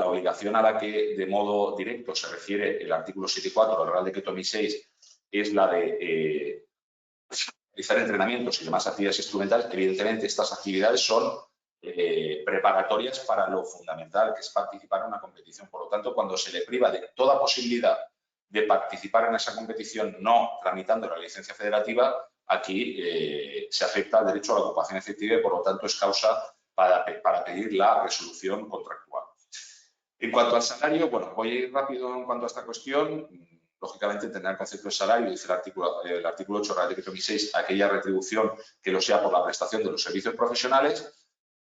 obligación a la que de modo directo se refiere el artículo 7.4 del Real Decreto 2006 es la de realizar entrenamientos y demás actividades instrumentales, evidentemente estas actividades son preparatorias para lo fundamental, que es participar en una competición. Por lo tanto, cuando se le priva de toda posibilidad de participar en esa competición no tramitando la licencia federativa, aquí se afecta al derecho a la ocupación efectiva y, por lo tanto, es causa para pedir la resolución contractual. En cuanto al salario, bueno, voy a ir rápido en cuanto a esta cuestión. Lógicamente, tendrá el concepto de salario, dice el artículo 8 del Decreto 2006, aquella retribución que lo sea por la prestación de los servicios profesionales,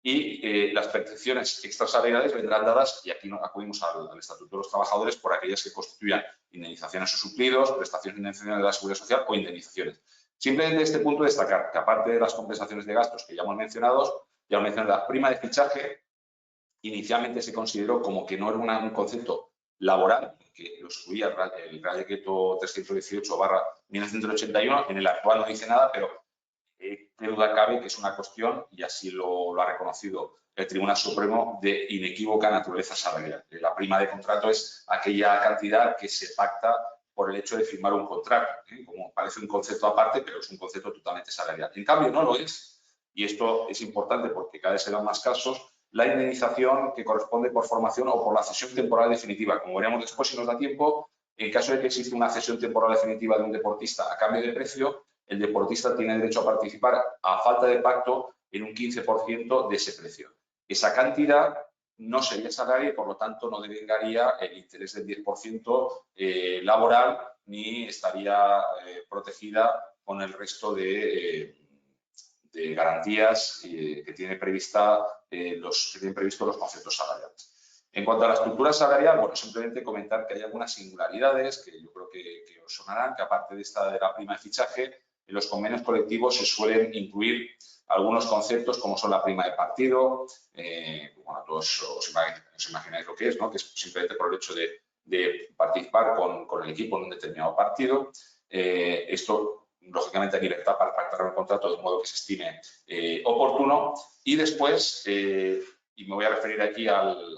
y las percepciones extrasalariales vendrán dadas, y aquí acudimos al Estatuto de los Trabajadores, por aquellas que constituyan indemnizaciones o suplidos, prestaciones de indemnizaciones de la Seguridad Social o indemnizaciones. Simplemente de este punto destacar que, aparte de las compensaciones de gastos que ya hemos mencionado, la prima de fichaje inicialmente se consideró como que no era un concepto laboral, que lo excluía el Real Decreto 318/1981, en el actual no dice nada, pero qué duda cabe que es una cuestión, y así lo ha reconocido el Tribunal Supremo, de inequívoca naturaleza salarial. La prima de contrato es aquella cantidad que se pacta por el hecho de firmar un contrato, como parece un concepto aparte, pero es un concepto totalmente salarial. En cambio, no lo es, y esto es importante porque cada vez se dan más casos, la indemnización que corresponde por formación o por la cesión temporal definitiva. Como veremos después, si nos da tiempo, en caso de que exista una cesión temporal definitiva de un deportista a cambio de precio, el deportista tiene derecho a participar, a falta de pacto, en un 15% de ese precio. Esa cantidad no sería salario y, por lo tanto, no devengaría el interés del 10% laboral, ni estaría protegida con el resto de garantías que tienen previstos los conceptos salariales. En cuanto a la estructura salarial, bueno, simplemente comentar que hay algunas singularidades que yo creo que os sonarán, que aparte de la prima de fichaje, en los convenios colectivos se suelen incluir algunos conceptos como son la prima de partido, bueno, todos os imagináis lo que es, ¿no? Que es simplemente por el hecho de participar con el equipo en un determinado partido. Esto, lógicamente, hay libertad para pactar un contrato de modo que se estime oportuno. Y después, y me voy a referir aquí al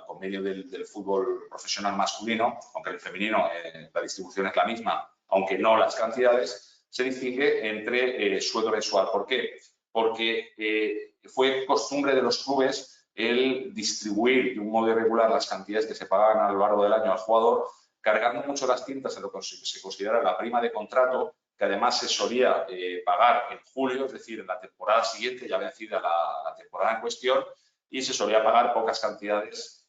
convenio del fútbol profesional masculino, aunque el femenino la distribución es la misma, aunque no las cantidades, se distingue entre sueldo mensual. ¿Por qué? Porque fue costumbre de los clubes el distribuir de un modo irregular las cantidades que se pagaban a lo largo del año al jugador, cargando mucho las tintas en lo que se considera la prima de contrato, que además se solía pagar en julio, es decir, en la temporada siguiente, ya vencida la temporada en cuestión, y se solía pagar pocas cantidades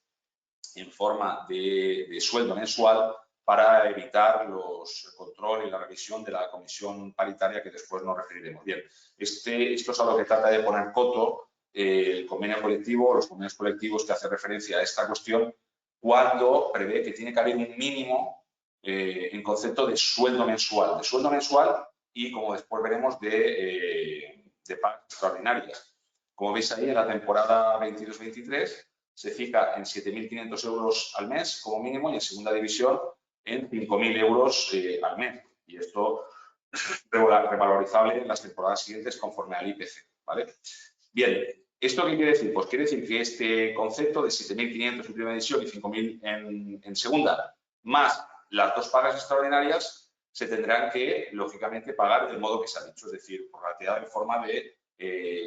en forma de sueldo mensual para evitar el control y la revisión de la comisión paritaria, que después nos referiremos. Bien, esto es a lo que trata de poner coto el convenio colectivo, los convenios colectivos que hace referencia a esta cuestión, cuando prevé que tiene que haber un mínimo en concepto de sueldo mensual y, como después veremos, de pagas extraordinarias. Como veis ahí, en la temporada 22-23 se fija en 7.500 euros al mes como mínimo y en segunda división en 5.000 euros al mes. Y esto revalorizable en las temporadas siguientes conforme al IPC, ¿vale? Bien, ¿esto qué quiere decir? Pues quiere decir que este concepto de 7.500 en primera división y 5.000 en segunda, más las dos pagas extraordinarias, se tendrán que, lógicamente, pagar del modo que se ha dicho, es decir, prorrateada en forma de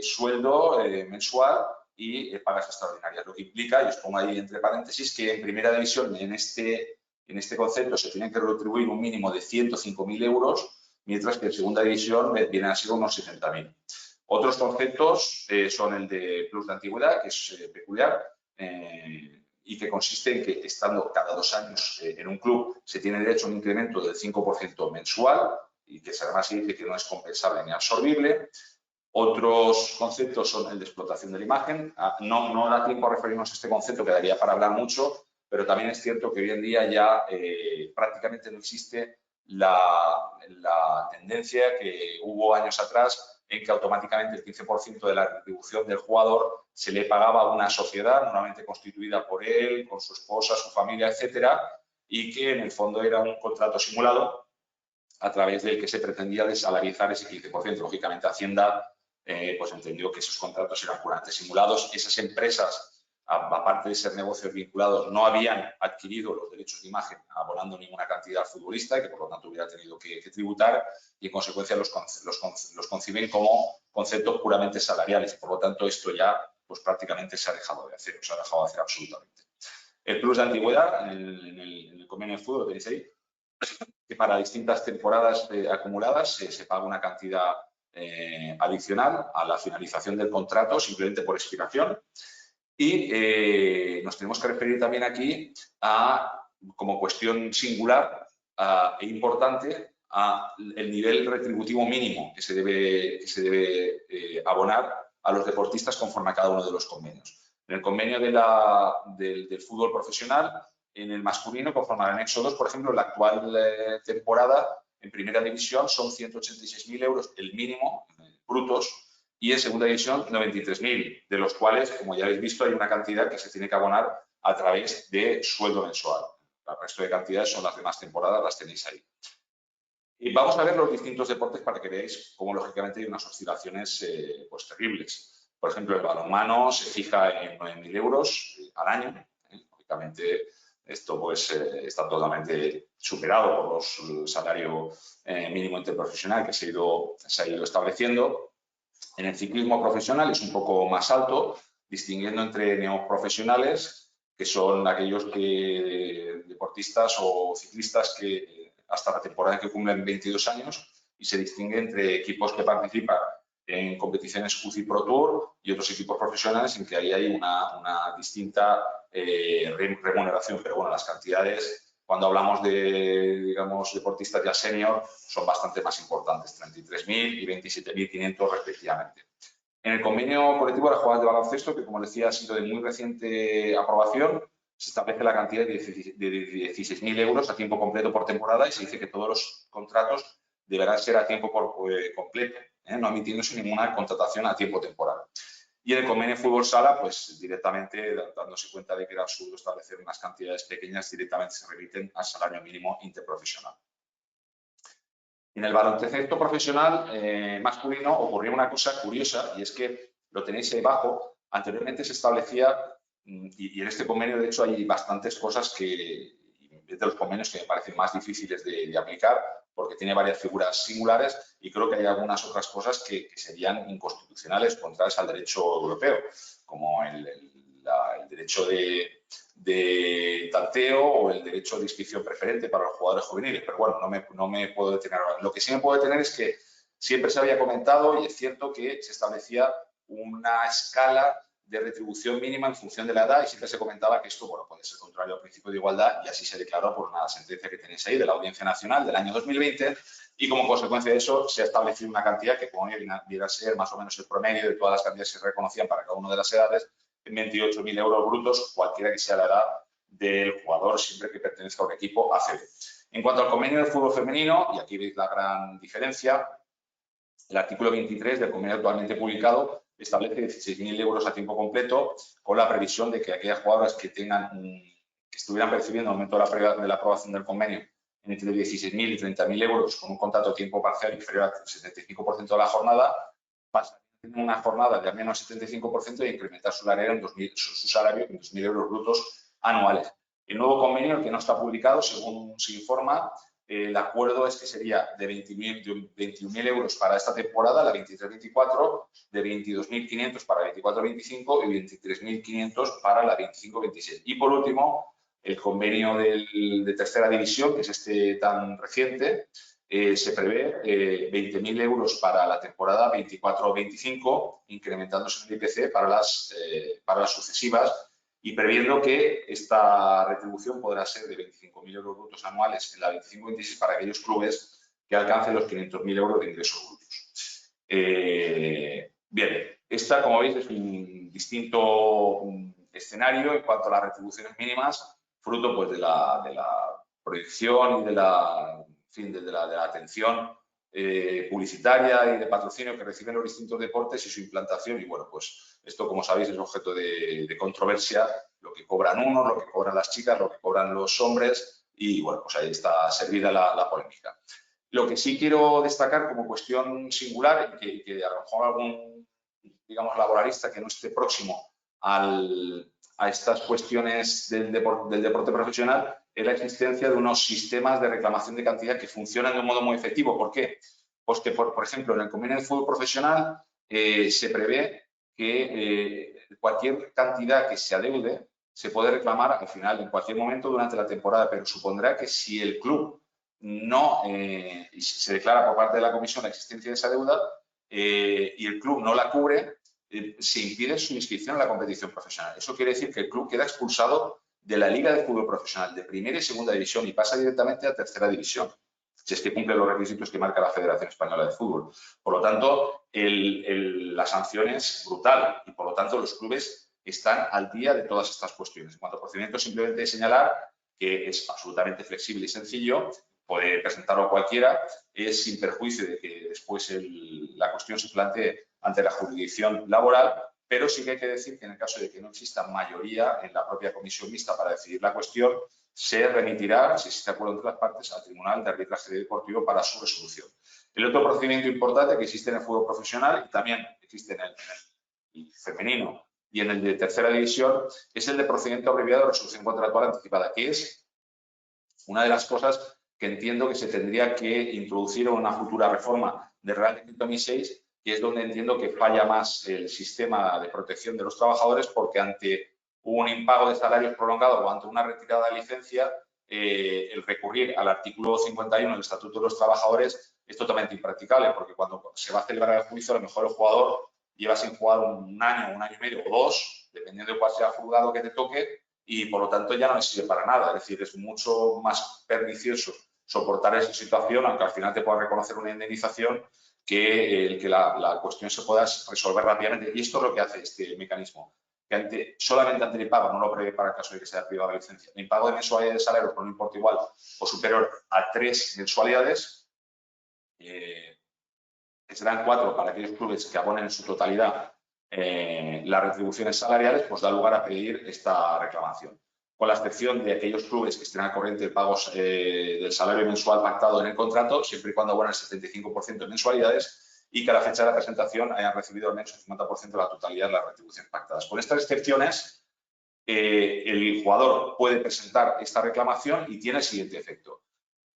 sueldo mensual y pagas extraordinarias, lo que implica, y os pongo ahí entre paréntesis, que en primera división, en este concepto, se tienen que retribuir un mínimo de 105.000 euros, mientras que en segunda división vienen a ser unos 70.000. Otros conceptos son el de plus de antigüedad, que es peculiar, y que consiste en que, estando cada 2 años en un club, se tiene derecho a un incremento del 5% mensual, y que además se dice que no es compensable ni absorbible. Otros conceptos son el de explotación de la imagen. No da tiempo a referirnos a este concepto, que daría para hablar mucho, pero también es cierto que hoy en día ya prácticamente no existe la tendencia que hubo años atrás, en que automáticamente el 15% de la retribución del jugador se le pagaba a una sociedad normalmente constituida por él, con su esposa, su familia, etcétera, y que en el fondo era un contrato simulado a través del que se pretendía desalarizar ese 15%. Lógicamente, Hacienda pues entendió que esos contratos eran puramente simulados. Esas empresas, aparte de ser negocios vinculados, no habían adquirido los derechos de imagen abonando ninguna cantidad al futbolista y que, por lo tanto, hubiera tenido que tributar, y, en consecuencia, los conciben como conceptos puramente salariales. Por lo tanto, esto ya pues prácticamente se ha dejado de hacer, absolutamente. El plus de antigüedad, en el convenio de fútbol, lo tenéis ahí, que para distintas temporadas acumuladas se paga una cantidad adicional a la finalización del contrato, simplemente por expiración. Y nos tenemos que referir también aquí como cuestión singular e importante, el nivel retributivo mínimo que se debe abonar a los deportistas conforme a cada uno de los convenios. En el convenio del fútbol profesional, en el masculino, conforme al anexo 2, por ejemplo, en la actual temporada, en primera división son 186.000 euros el mínimo, brutos, y en segunda división 93.000, de los cuales, como ya habéis visto, hay una cantidad que se tiene que abonar a través de sueldo mensual. El resto de cantidades son las demás temporadas, las tenéis ahí. Y vamos a ver los distintos deportes para que veáis cómo, lógicamente, hay unas oscilaciones pues terribles. Por ejemplo, el balonmano se fija en 9.000 euros al año. Lógicamente, esto pues está totalmente superado por el salario mínimo interprofesional que se ha ido estableciendo. En el ciclismo profesional es un poco más alto, distinguiendo entre neoprofesionales, que son aquellos deportistas o ciclistas que hasta la temporada en que cumplen 22 años, y se distingue entre equipos que participan en competiciones UCI Pro Tour y otros equipos profesionales, en que ahí hay una distinta remuneración. Pero bueno, las cantidades, cuando hablamos de, digamos, deportistas ya senior, son bastante más importantes, 33.000 y 27.500 respectivamente. En el convenio colectivo de las jugadoras de baloncesto, que, como decía, ha sido de muy reciente aprobación, se establece la cantidad de 16.000 euros a tiempo completo por temporada, y se dice que todos los contratos deberán ser a tiempo completo, no admitiéndose ninguna contratación a tiempo temporal. Y en el convenio de fútbol sala, pues directamente, dándose cuenta de que era absurdo establecer unas cantidades pequeñas, directamente se remiten al salario mínimo interprofesional. En el baloncesto profesional masculino ocurrió una cosa curiosa, y es que lo tenéis ahí abajo. Anteriormente se establecía, y en este convenio, de hecho, hay bastantes cosas que, de los convenios, que me parecen más difíciles de aplicar, porque tiene varias figuras singulares, y creo que hay algunas otras cosas que serían inconstitucionales, contrarias al derecho europeo, como el derecho de tanteo o el derecho de inscripción preferente para los jugadores juveniles, pero bueno, no me puedo detener ahora. Lo que sí me puedo detener es que siempre se había comentado, y es cierto que se establecía una escala de retribución mínima en función de la edad, y siempre se comentaba que esto, bueno, puede ser contrario al principio de igualdad, y así se declaró por una sentencia que tenéis ahí de la Audiencia Nacional del año 2020, y como consecuencia de eso se ha establecido una cantidad que, como viera a ser más o menos el promedio de todas las cantidades que se reconocían para cada una de las edades, en 28.000 euros brutos, cualquiera que sea la edad del jugador, siempre que pertenezca a un equipo ACB. En cuanto al convenio del fútbol femenino, y aquí veis la gran diferencia, el artículo 23 del convenio actualmente publicado establece 16.000 euros a tiempo completo, con la previsión de que aquellas jugadoras que estuvieran percibiendo al momento de la aprobación del convenio entre 16.000 y 30.000 euros con un contrato a tiempo parcial inferior al 75% de la jornada, pasan a tener una jornada de al menos 75% e incrementar su salario en 2.000 euros brutos anuales. El nuevo convenio, el que no está publicado, según se informa, el acuerdo es que sería de 21.000 euros para esta temporada, la 23-24, de 22.500 para la 24-25 y 23.500 para la 25-26. Y por último, el convenio de tercera división, que es este tan reciente, se prevé 20.000 euros para la temporada 24-25, incrementándose en el IPC para las sucesivas, y previendo que esta retribución podrá ser de 25.000 euros brutos anuales en la 25-26 para aquellos clubes que alcancen los 500.000 euros de ingresos brutos. Bien, esta, como veis, es un distinto escenario en cuanto a las retribuciones mínimas, fruto pues, de la proyección y de la atención publicitaria y de patrocinio que reciben los distintos deportes y su implantación. Y bueno, pues esto, como sabéis, es objeto de controversia, lo que cobran unos, lo que cobran las chicas, lo que cobran los hombres, y bueno, pues ahí está servida la polémica. Lo que sí quiero destacar como cuestión singular, y que a lo mejor algún, digamos, laboralista que no esté próximo a estas cuestiones del deporte profesional, es la existencia de unos sistemas de reclamación de cantidad que funcionan de un modo muy efectivo. ¿Por qué? Pues que, por ejemplo, en el convenio de fútbol profesional se prevé que cualquier cantidad que se adeude se puede reclamar al final, en cualquier momento durante la temporada, pero supondrá que si el club no se declara por parte de la comisión la existencia de esa deuda y el club no la cubre, se impide su inscripción en la competición profesional. Eso quiere decir que el club queda expulsado de la Liga de Fútbol Profesional de primera y segunda división y pasa directamente a tercera división, si es que cumple los requisitos que marca la Federación Española de Fútbol. Por lo tanto, la sanción es brutal y, por lo tanto, los clubes están al día de todas estas cuestiones. En cuanto a procedimiento, simplemente señalar que es absolutamente flexible y sencillo, puede presentarlo cualquiera, es sin perjuicio de que después la cuestión se plantee ante la jurisdicción laboral, pero sí que hay que decir que en el caso de que no exista mayoría en la propia comisión mixta para decidir la cuestión, se remitirá, si existe acuerdo entre las partes, al Tribunal de Arbitraje Deportivo para su resolución. El otro procedimiento importante que existe en el fútbol profesional y también existe en el femenino y en el de tercera división es el de procedimiento abreviado de resolución contractual anticipada, que es una de las cosas que entiendo que se tendría que introducir en una futura reforma del Real Decreto 1006, que es donde entiendo que falla más el sistema de protección de los trabajadores, porque ante un impago de salarios prolongado o ante una retirada de licencia, el recurrir al artículo 51 del Estatuto de los Trabajadores es totalmente impracticable, porque cuando se va a celebrar el juicio, a lo mejor el jugador lleva sin jugar un año y medio o dos, dependiendo de cuál sea el juzgado que te toque, y por lo tanto ya no le sirve para nada. Es decir, es mucho más pernicioso soportar esa situación, aunque al final te pueda reconocer una indemnización, que la cuestión se pueda resolver rápidamente. Y esto es lo que hace este mecanismo, que solamente ante el impago, no lo prevé para el caso de que sea privada la licencia, el impago de mensualidad de salario por un importe igual o superior a 3 mensualidades, serán 4 para aquellos clubes que abonen en su totalidad las retribuciones salariales, pues da lugar a pedir esta reclamación. Con la excepción de aquellos clubes que estén al corriente de pagos del salario mensual pactado en el contrato, siempre y cuando abonen el 75% de mensualidades y que a la fecha de la presentación hayan recibido al menos el 50% de la totalidad de las retribuciones pactadas. Con estas excepciones, el jugador puede presentar esta reclamación y tiene el siguiente efecto.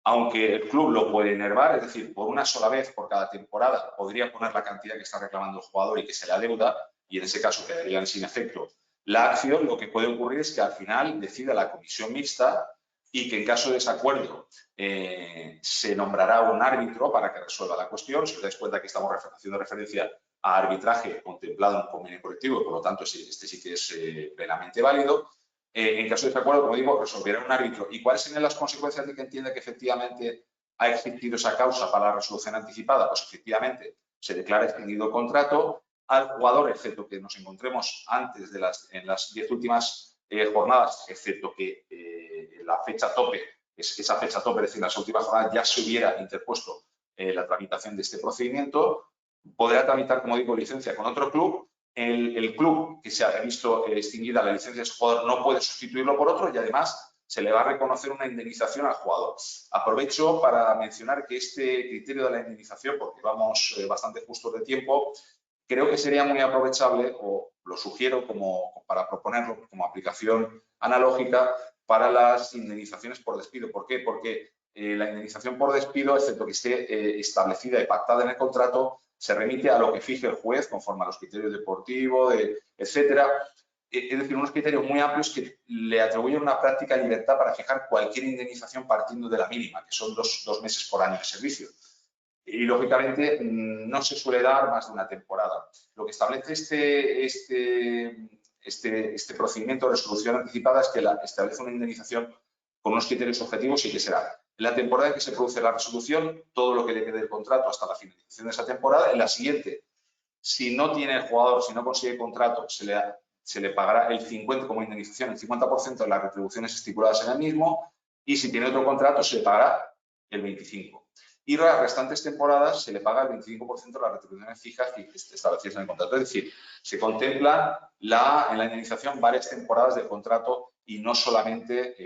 Aunque el club lo puede enervar, es decir, por una sola vez por cada temporada podría poner la cantidad que está reclamando el jugador y que se le adeuda, y en ese caso quedarían sin efecto La acción, lo que puede ocurrir es que al final decida la comisión mixta y que en caso de desacuerdo se nombrará un árbitro para que resuelva la cuestión. Si os dais cuenta que estamos haciendo referencia a arbitraje contemplado en un convenio colectivo, por lo tanto este sí que es plenamente válido. En caso de desacuerdo, como digo, resolverá un árbitro. ¿Y cuáles serían las consecuencias de que entienda que efectivamente ha existido esa causa para la resolución anticipada? Pues efectivamente se declara extinguido el contrato. Al jugador, excepto que nos encontremos antes de en las 10 últimas jornadas, excepto que la fecha tope, esa fecha tope, es decir, las últimas jornadas, ya se hubiera interpuesto la tramitación de este procedimiento, podrá tramitar, como digo, licencia con otro club. El club que se ha visto extinguida la licencia de ese jugador no puede sustituirlo por otro y además se le va a reconocer una indemnización al jugador. Aprovecho para mencionar que este criterio de la indemnización, porque vamos bastante justos de tiempo, creo que sería muy aprovechable, o lo sugiero para proponerlo como aplicación analógica para las indemnizaciones por despido. ¿Por qué? Porque la indemnización por despido, excepto que esté establecida y pactada en el contrato, se remite a lo que fije el juez conforme a los criterios deportivos, etcétera. Es decir, unos criterios muy amplios que le atribuyen una práctica libertad para fijar cualquier indemnización partiendo de la mínima, que son dos meses por año de servicio. Y, lógicamente, no se suele dar más de una temporada. Lo que establece este procedimiento de resolución anticipada es que establece una indemnización con unos criterios objetivos y que será en la temporada en que se produce la resolución, todo lo que le quede del contrato hasta la finalización de esa temporada. En la siguiente, si no tiene el jugador, si no consigue contrato, se le pagará el 50% como indemnización, el 50% de las retribuciones estipuladas en el mismo, y si tiene otro contrato, se le pagará el 25%. Y las restantes temporadas se le paga el 25% de las retribuciones fijas establecidas en el contrato. Es decir, se contempla en la indemnización varias temporadas del contrato y no solamente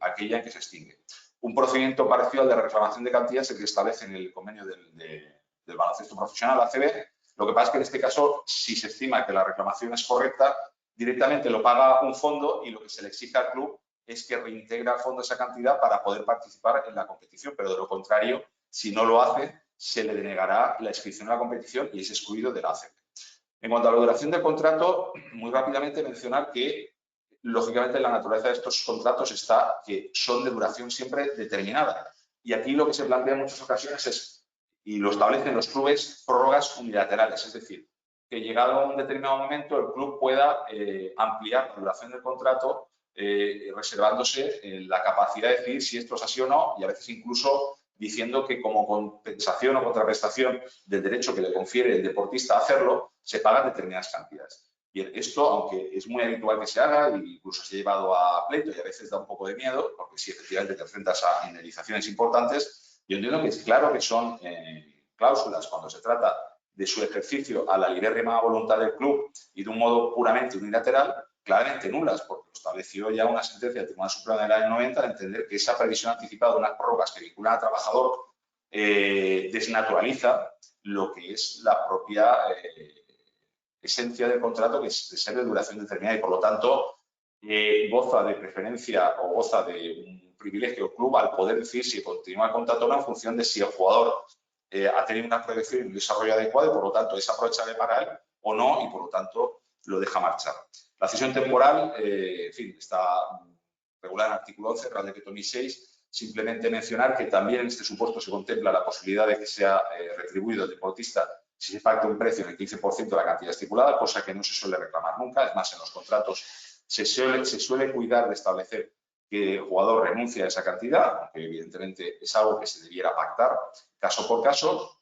aquella en que se extingue. Un procedimiento parecido al de reclamación de cantidad es el que establece en el convenio del baloncesto profesional, ACB. Lo que pasa es que en este caso, si se estima que la reclamación es correcta, directamente lo paga un fondo y lo que se le exige al club es que reintegra al fondo esa cantidad para poder participar en la competición, pero de lo contrario, si no lo hace, se le denegará la inscripción a la competición y es excluido de la ACB. En cuanto a la duración del contrato, muy rápidamente mencionar que, lógicamente, la naturaleza de estos contratos está que son de duración siempre determinada. Y aquí lo que se plantea en muchas ocasiones es, y lo establecen los clubes, prórrogas unilaterales, es decir, que llegado a un determinado momento el club pueda ampliar la duración del contrato reservándose la capacidad de decidir si esto es así o no, y a veces incluso diciendo que como compensación o contraprestación del derecho que le confiere el deportista a hacerlo, se pagan determinadas cantidades. Bien, esto, aunque es muy habitual que se haga, e incluso se ha llevado a pleito y a veces da un poco de miedo, porque si efectivamente te enfrentas a indemnizaciones importantes, yo entiendo que es claro que son cláusulas cuando se trata de su ejercicio a la libérrima voluntad del club y de un modo puramente unilateral, claramente nulas, porque lo estableció ya una sentencia del Tribunal Supremo del año 90 de entender que esa previsión anticipada de unas prórrogas que vinculan al trabajador desnaturaliza lo que es la propia esencia del contrato, que es de ser de duración determinada y, por lo tanto, goza de preferencia o goza de un privilegio el club al poder decir si continúa el contrato o no en función de si el jugador ha tenido una proyección y un desarrollo adecuado y, por lo tanto, es aprovechable para él o no y, por lo tanto, lo deja marchar. La cesión temporal, en fin, está regulada en el artículo 11, Real Decreto 1006. Simplemente mencionar que también en este supuesto se contempla la posibilidad de que sea retribuido el deportista si se pacta un precio en el 15% de la cantidad estipulada, cosa que no se suele reclamar nunca. Es más, en los contratos se suele cuidar de establecer que el jugador renuncia a esa cantidad, aunque evidentemente es algo que se debiera pactar caso por caso.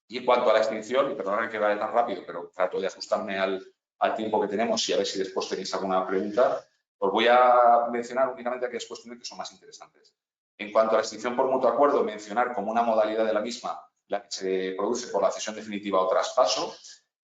Y en cuanto a la extinción, y perdonad que vaya tan rápido, pero trato de ajustarme al tiempo que tenemos y a ver si después tenéis alguna pregunta, os voy a mencionar únicamente aquellas cuestiones que son más interesantes. En cuanto a la extinción por mutuo acuerdo, mencionar como una modalidad de la misma la que se produce por la cesión definitiva o traspaso,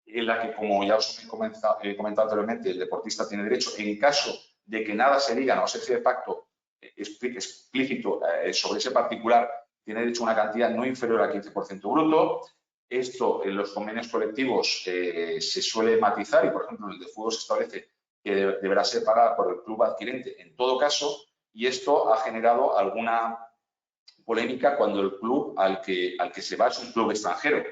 en la que, como ya os he comentado anteriormente, el deportista tiene derecho, en caso de que nada se diga, no se firme pacto explícito sobre ese particular, tiene derecho a una cantidad no inferior al 15% bruto. Esto en los convenios colectivos se suele matizar y, por ejemplo, en el de fútbol se establece que deberá ser pagada por el club adquirente en todo caso, y esto ha generado alguna polémica cuando el club al que se va es un club extranjero.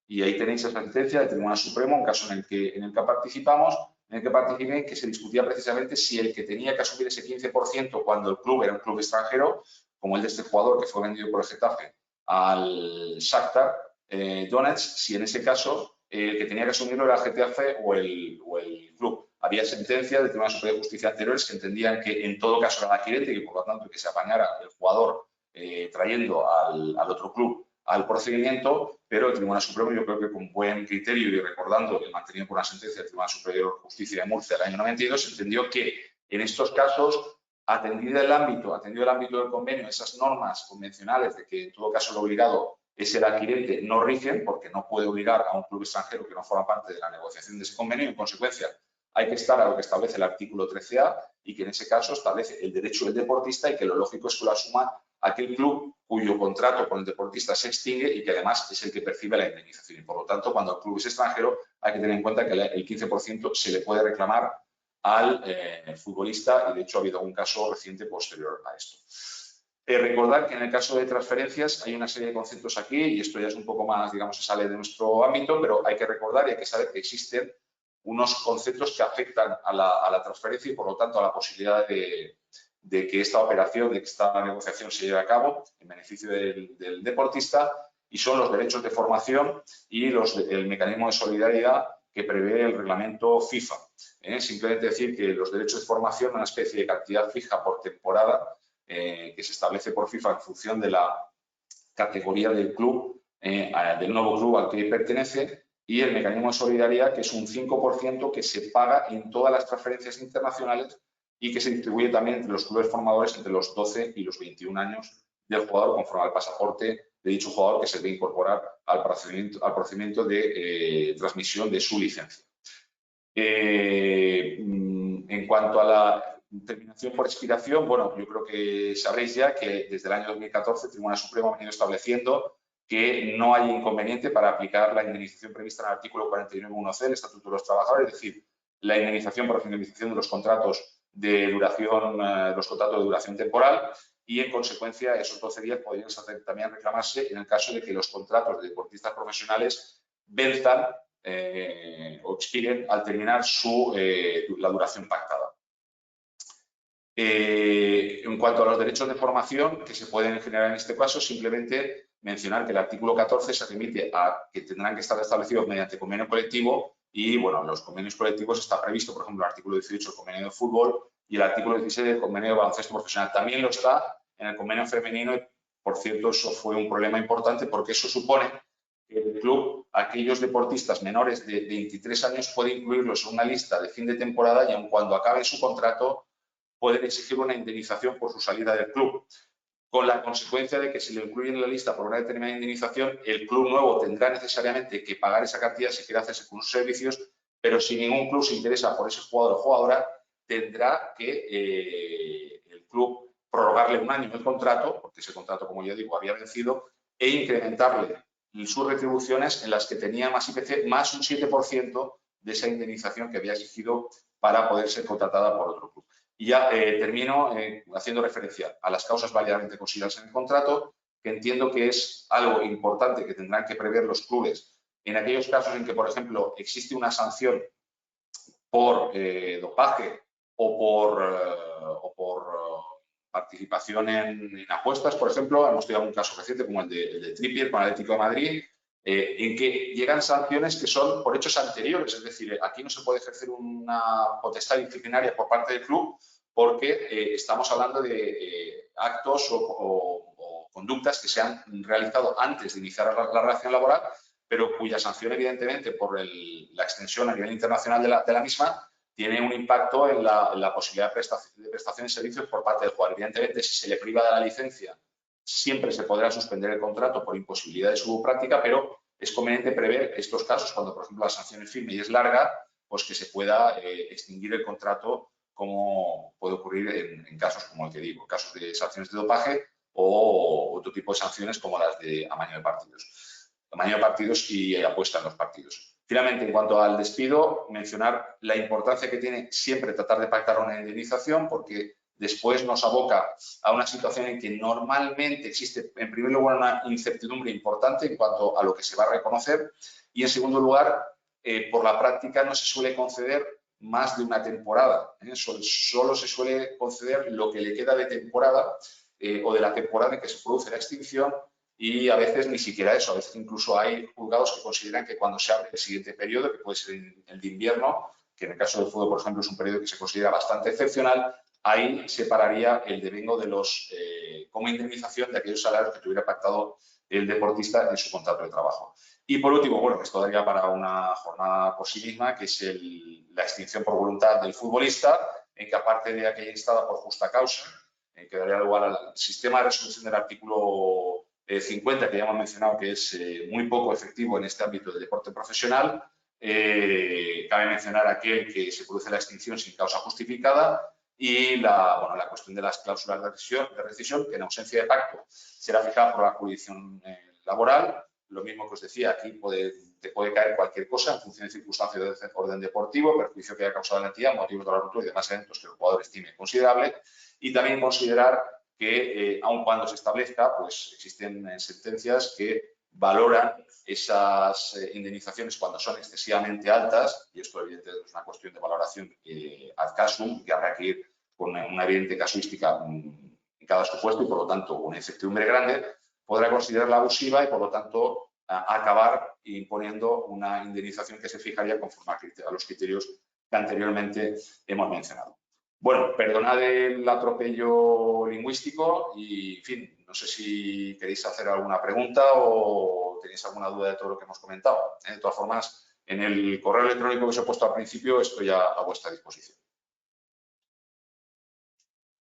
Y ahí tenéis esa sentencia del Tribunal Supremo, un caso en el que participamos, en el que participé, que se discutía precisamente si el que tenía que asumir ese 15% cuando el club era un club extranjero, como el de este jugador que fue vendido por el Getafe al Shakhtar Donetsk, si en ese caso el que tenía que asumirlo era el Getafe o el club. Había sentencias del Tribunal Superior de Justicia anteriores que entendían que en todo caso era el adquirente y por lo tanto que se apañara el jugador trayendo al otro club al procedimiento, pero el Tribunal Supremo, yo creo que con buen criterio y recordando el mantenido por una sentencia del Tribunal Superior de Justicia de Murcia del año 92, entendió que en estos casos, atendido el ámbito del convenio, esas normas convencionales de que en todo caso el obligado es el adquirente, no rigen porque no puede obligar a un club extranjero que no forma parte de la negociación de ese convenio y en consecuencia hay que estar a lo que establece el artículo 13A y que en ese caso establece el derecho del deportista y que lo lógico es que lo asuma aquel club cuyo contrato con el deportista se extingue y que además es el que percibe la indemnización. Y por lo tanto, cuando el club es extranjero, hay que tener en cuenta que el 15% se le puede reclamar al futbolista y de hecho ha habido un caso reciente posterior a esto. Recordar que en el caso de transferencias hay una serie de conceptos aquí y esto ya es un poco más, digamos, se sale de nuestro ámbito, pero hay que recordar y hay que saber que existen unos conceptos que afectan a la transferencia y por lo tanto a la posibilidad de que esta operación, de que esta negociación se lleve a cabo en beneficio del deportista y son los derechos de formación y el mecanismo de solidaridad que prevé el reglamento FIFA. Simplemente decir que los derechos de formación, una especie de cantidad fija por temporada que se establece por FIFA en función de la categoría del club, del nuevo club al que pertenece, y el mecanismo de solidaridad, que es un 5% que se paga en todas las transferencias internacionales y que se distribuye también entre los clubes formadores entre los 12 y los 21 años del jugador conforme al pasaporte de dicho jugador que se debe incorporar al procedimiento de transmisión de su licencia. En cuanto a la terminación por expiración, bueno, yo creo que sabréis ya que desde el año 2014 el Tribunal Supremo ha venido estableciendo que no hay inconveniente para aplicar la indemnización prevista en el artículo 49.1c del Estatuto de los Trabajadores, es decir, la indemnización por finalización de los contratos de duración temporal y, en consecuencia, esos 12 días podrían también reclamarse en el caso de que los contratos de deportistas profesionales venzan o expiren al terminar la duración pactada. En cuanto a los derechos de formación que se pueden generar en este caso, simplemente mencionar que el artículo 14 se remite a que tendrán que estar establecidos mediante convenio colectivo y, bueno, los convenios colectivos está previsto, por ejemplo, el artículo 18 del convenio de fútbol y el artículo 16 del convenio de baloncesto profesional. También lo está en el convenio femenino y, por cierto, eso fue un problema importante porque eso supone que el club, aquellos deportistas menores de 23 años, puede incluirlos en una lista de fin de temporada y aun cuando acabe su contrato pueden exigir una indemnización por su salida del club, con la consecuencia de que si lo incluyen en la lista por una determinada indemnización, el club nuevo tendrá necesariamente que pagar esa cantidad si quiere hacerse con sus servicios, pero si ningún club se interesa por ese jugador o jugadora, tendrá que el club prorrogarle un año el contrato, porque ese contrato, como ya digo, había vencido, e incrementarle sus retribuciones en las que tenía más IPC, más un 7% de esa indemnización que había exigido para poder ser contratada por otro club. Y ya termino haciendo referencia a las causas válidamente consideradas en el contrato, que entiendo que es algo importante que tendrán que prever los clubes en aquellos casos en que, por ejemplo, existe una sanción por dopaje o por participación en apuestas, por ejemplo. Hemos tenido un caso reciente como el de Trippier con el Atlético de Madrid, en que llegan sanciones que son por hechos anteriores, es decir, aquí no se puede ejercer una potestad disciplinaria por parte del club porque estamos hablando de actos o conductas que se han realizado antes de iniciar la relación laboral, pero cuya sanción, evidentemente, por la extensión a nivel internacional de la misma, tiene un impacto en la posibilidad de prestación de servicios por parte del jugador. Evidentemente, si se le priva de la licencia, siempre se podrá suspender el contrato por imposibilidad de su práctica, pero es conveniente prever estos casos cuando, por ejemplo, la sanción es firme y es larga, pues que se pueda extinguir el contrato, como puede ocurrir en casos como el que digo, casos de sanciones de dopaje o otro tipo de sanciones como las de amaño de partidos y apuesta en los partidos. Finalmente, en cuanto al despido, mencionar la importancia que tiene siempre tratar de pactar una indemnización, porque después nos aboca a una situación en que normalmente existe, en primer lugar, una incertidumbre importante en cuanto a lo que se va a reconocer y, en segundo lugar, por la práctica no se suele conceder más de una temporada. Solo se suele conceder lo que le queda de temporada o de la temporada en que se produce la extinción, y a veces ni siquiera eso. A veces incluso hay juzgados que consideran que cuando se abre el siguiente periodo, que puede ser el de invierno, que en el caso del fútbol, por ejemplo, es un periodo que se considera bastante excepcional, ahí se pararía el devengo de los, como indemnización de aquellos salarios que tuviera pactado el deportista en su contrato de trabajo. Y por último, bueno, esto daría para una jornada por sí misma, que es la extinción por voluntad del futbolista, en que aparte de aquella instada por justa causa, que daría lugar al sistema de resolución del artículo 50, que ya hemos mencionado que es muy poco efectivo en este ámbito del deporte profesional. Cabe mencionar aquel que se produce la extinción sin causa justificada y la cuestión de las cláusulas de rescisión, que en ausencia de pacto será fijada por la jurisdicción laboral. Lo mismo que os decía, aquí te puede caer cualquier cosa en función de circunstancias de orden deportivo, perjuicio que haya causado la entidad, motivos de la ruptura y demás eventos que el jugador estime considerable. Y también considerar que, aun cuando se establezca, pues existen sentencias que valoran esas indemnizaciones cuando son excesivamente altas, y esto evidentemente es una cuestión de valoración ad casum, que habrá que ir con una evidente casuística en cada supuesto y, por lo tanto, una incertidumbre grande, podrá considerarla abusiva y, por lo tanto, acabar imponiendo una indemnización que se fijaría conforme a los criterios que anteriormente hemos mencionado. Bueno, perdonad el atropello lingüístico y, en fin, no sé si queréis hacer alguna pregunta o tenéis alguna duda de todo lo que hemos comentado. De todas formas, en el correo electrónico que os he puesto al principio estoy a vuestra disposición.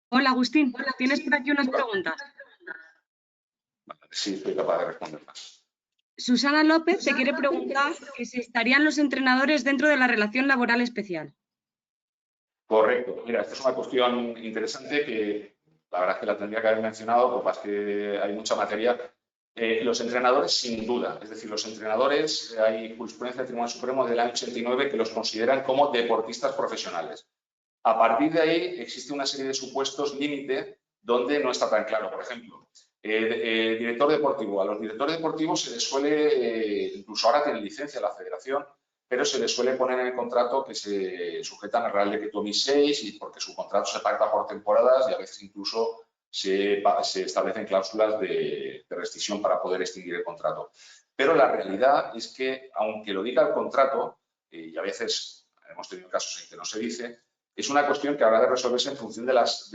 Hola, Agustín. ¿Tienes por aquí unas preguntas? Sí, estoy capaz de responder más. Susana López te quiere preguntar que si estarían los entrenadores dentro de la relación laboral especial. Correcto. Mira, esta es una cuestión interesante que la verdad es que la tendría que haber mencionado, porque es que hay mucha materia. Los entrenadores, sin duda. Es decir, los entrenadores, hay jurisprudencia del Tribunal Supremo del año 89 que los consideran como deportistas profesionales. A partir de ahí existe una serie de supuestos límite donde no está tan claro. Por ejemplo, director deportivo. A los directores deportivos se les suele, incluso ahora tienen licencia la federación, pero se les suele poner en el contrato que se sujetan al Real Decreto 1006 y porque su contrato se pacta por temporadas y a veces incluso se establecen cláusulas de rescisión para poder extinguir el contrato. Pero la realidad es que, aunque lo diga el contrato, y a veces hemos tenido casos en que no se dice, es una cuestión que habrá de resolverse en función de las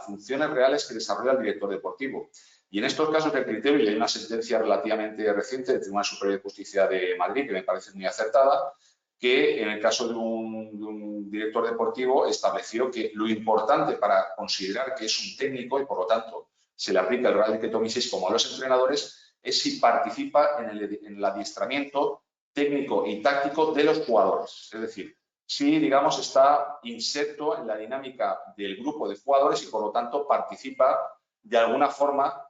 funciones reales que desarrolla el director deportivo. Y en estos casos del criterio, y hay una sentencia relativamente reciente del Tribunal Superior de Justicia de Madrid que me parece muy acertada, que en el caso de un director deportivo estableció que lo importante para considerar que es un técnico y por lo tanto se le aplica el Real Decreto 1006 como a los entrenadores es si participa en el adiestramiento técnico y táctico de los jugadores. Es decir, si, digamos, está inserto en la dinámica del grupo de jugadores y, por lo tanto, participa de alguna forma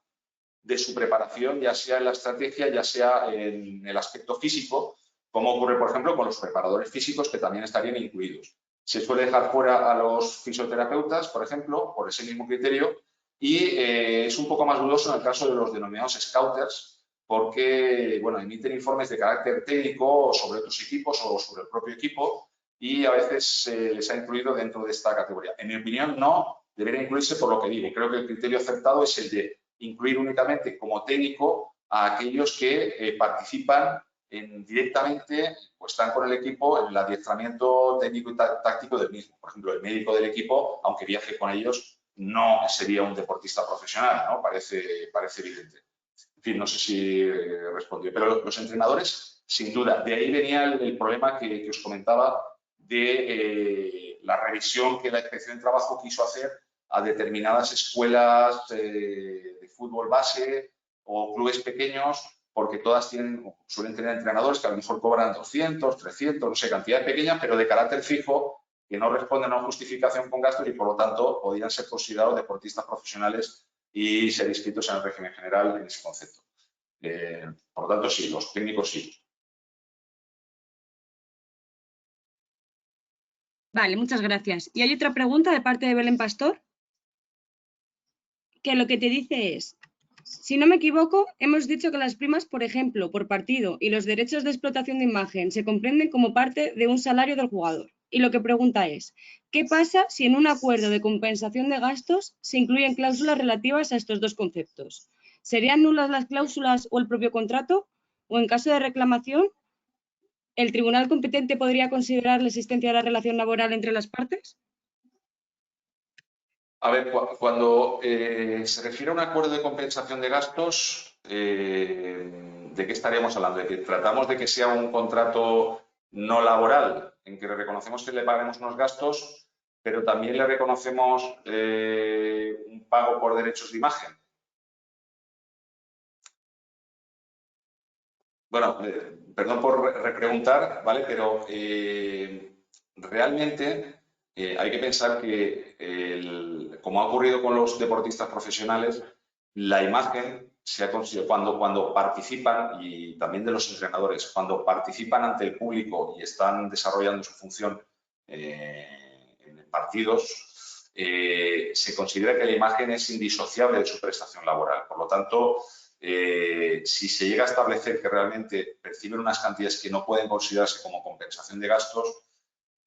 de su preparación, ya sea en la estrategia, ya sea en el aspecto físico, como ocurre, por ejemplo, con los preparadores físicos, que también estarían incluidos. Se suele dejar fuera a los fisioterapeutas, por ejemplo, por ese mismo criterio, y es un poco más dudoso en el caso de los denominados scouters, porque, bueno, emiten informes de carácter técnico sobre otros equipos o sobre el propio equipo, y a veces se les ha incluido dentro de esta categoría. En mi opinión, no debería incluirse por lo que digo. Creo que el criterio acertado es el de incluir únicamente como técnico a aquellos que participan directamente, pues están con el equipo en el adiestramiento técnico y táctico del mismo. Por ejemplo, el médico del equipo, aunque viaje con ellos, no sería un deportista profesional, ¿no? Parece evidente. En fin, no sé si respondió. Pero los entrenadores, sin duda, de ahí venía el problema que os comentaba de la revisión que la Inspección de Trabajo quiso hacer a determinadas escuelas de fútbol base o clubes pequeños, porque todas suelen tener entrenadores que a lo mejor cobran 200, 300, no sé, cantidades pequeñas, pero de carácter fijo, que no responden a una justificación con gastos y, por lo tanto, podrían ser considerados deportistas profesionales y ser inscritos en el régimen general en ese concepto. Por lo tanto, sí, los técnicos sí. Vale, muchas gracias. Y hay otra pregunta de parte de Belén Pastor, que lo que te dice es, si no me equivoco, hemos dicho que las primas, por ejemplo, por partido y los derechos de explotación de imagen se comprenden como parte de un salario del jugador. y lo que pregunta es, ¿qué pasa si en un acuerdo de compensación de gastos se incluyen cláusulas relativas a estos dos conceptos? ¿Serían nulas las cláusulas o el propio contrato? ¿O en caso de reclamación, el tribunal competente podría considerar la existencia de la relación laboral entre las partes? A ver, cuando se refiere a un acuerdo de compensación de gastos, ¿de qué estaríamos hablando? ¿De que tratamos de que sea un contrato no laboral, en que le reconocemos que le paguemos unos gastos, pero también le reconocemos un pago por derechos de imagen? Bueno, perdón por repreguntar, ¿vale? Pero realmente hay que pensar que, como ha ocurrido con los deportistas profesionales, la imagen se ha conseguido cuando participan, y también de los entrenadores, cuando participan ante el público y están desarrollando su función en partidos, se considera que la imagen es indisociable de su prestación laboral. Por lo tanto, si se llega a establecer que realmente perciben unas cantidades que no pueden considerarse como compensación de gastos,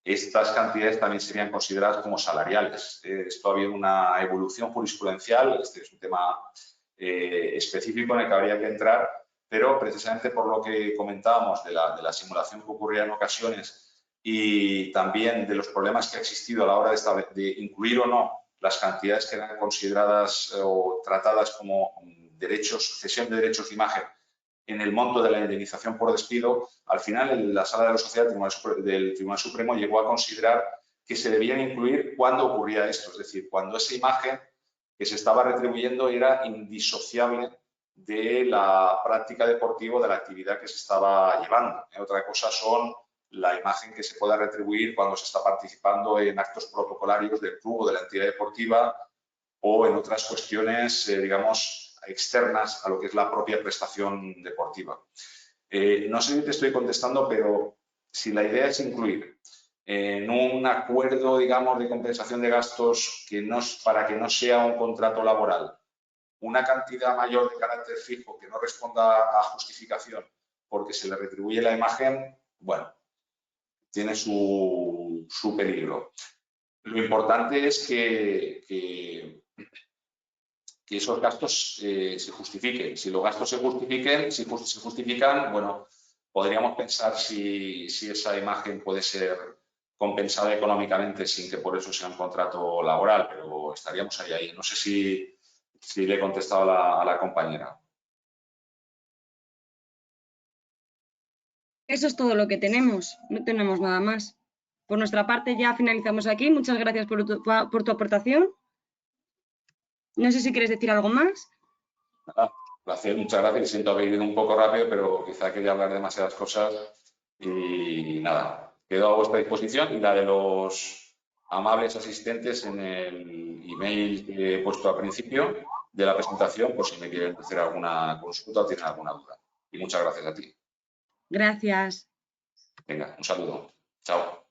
estas cantidades también serían consideradas como salariales. Esto ha habido una evolución jurisprudencial, este es un tema específico en el que habría que entrar, pero precisamente por lo que comentábamos de la simulación que ocurría en ocasiones y también de los problemas que ha existido a la hora de incluir o no las cantidades que eran consideradas o tratadas como cesión de derechos de imagen en el monto de la indemnización por despido, al final la Sala de la Sociedad del Tribunal Supremo llegó a considerar que se debían incluir cuando ocurría esto, es decir, cuando esa imagen que se estaba retribuyendo era indisociable de la práctica deportiva o de la actividad que se estaba llevando. Otra cosa son la imagen que se pueda retribuir cuando se está participando en actos protocolarios del club o de la entidad deportiva o en otras cuestiones, digamos, externas a lo que es la propia prestación deportiva. No sé si te estoy contestando, pero si la idea es incluir en un acuerdo, digamos, de compensación de gastos para que no sea un contrato laboral, una cantidad mayor de carácter fijo que no responda a justificación porque se le retribuye la imagen, bueno, tiene su peligro. Lo importante es que esos gastos se justifiquen. Si los gastos se justifican, bueno, podríamos pensar si esa imagen puede ser compensada económicamente sin que por eso sea un contrato laboral, pero estaríamos ahí. No sé si le he contestado a la compañera. Eso es todo lo que tenemos, no tenemos nada más. Por nuestra parte ya finalizamos aquí. Muchas gracias por tu aportación. No sé si quieres decir algo más. Placer, muchas gracias. Siento haber ido un poco rápido, pero quizá quería hablar de demasiadas cosas. Y nada, quedo a vuestra disposición y la de los amables asistentes en el email que he puesto al principio de la presentación, por si me quieren hacer alguna consulta o tienen alguna duda. Y muchas gracias a ti. Gracias. Venga, un saludo. Chao.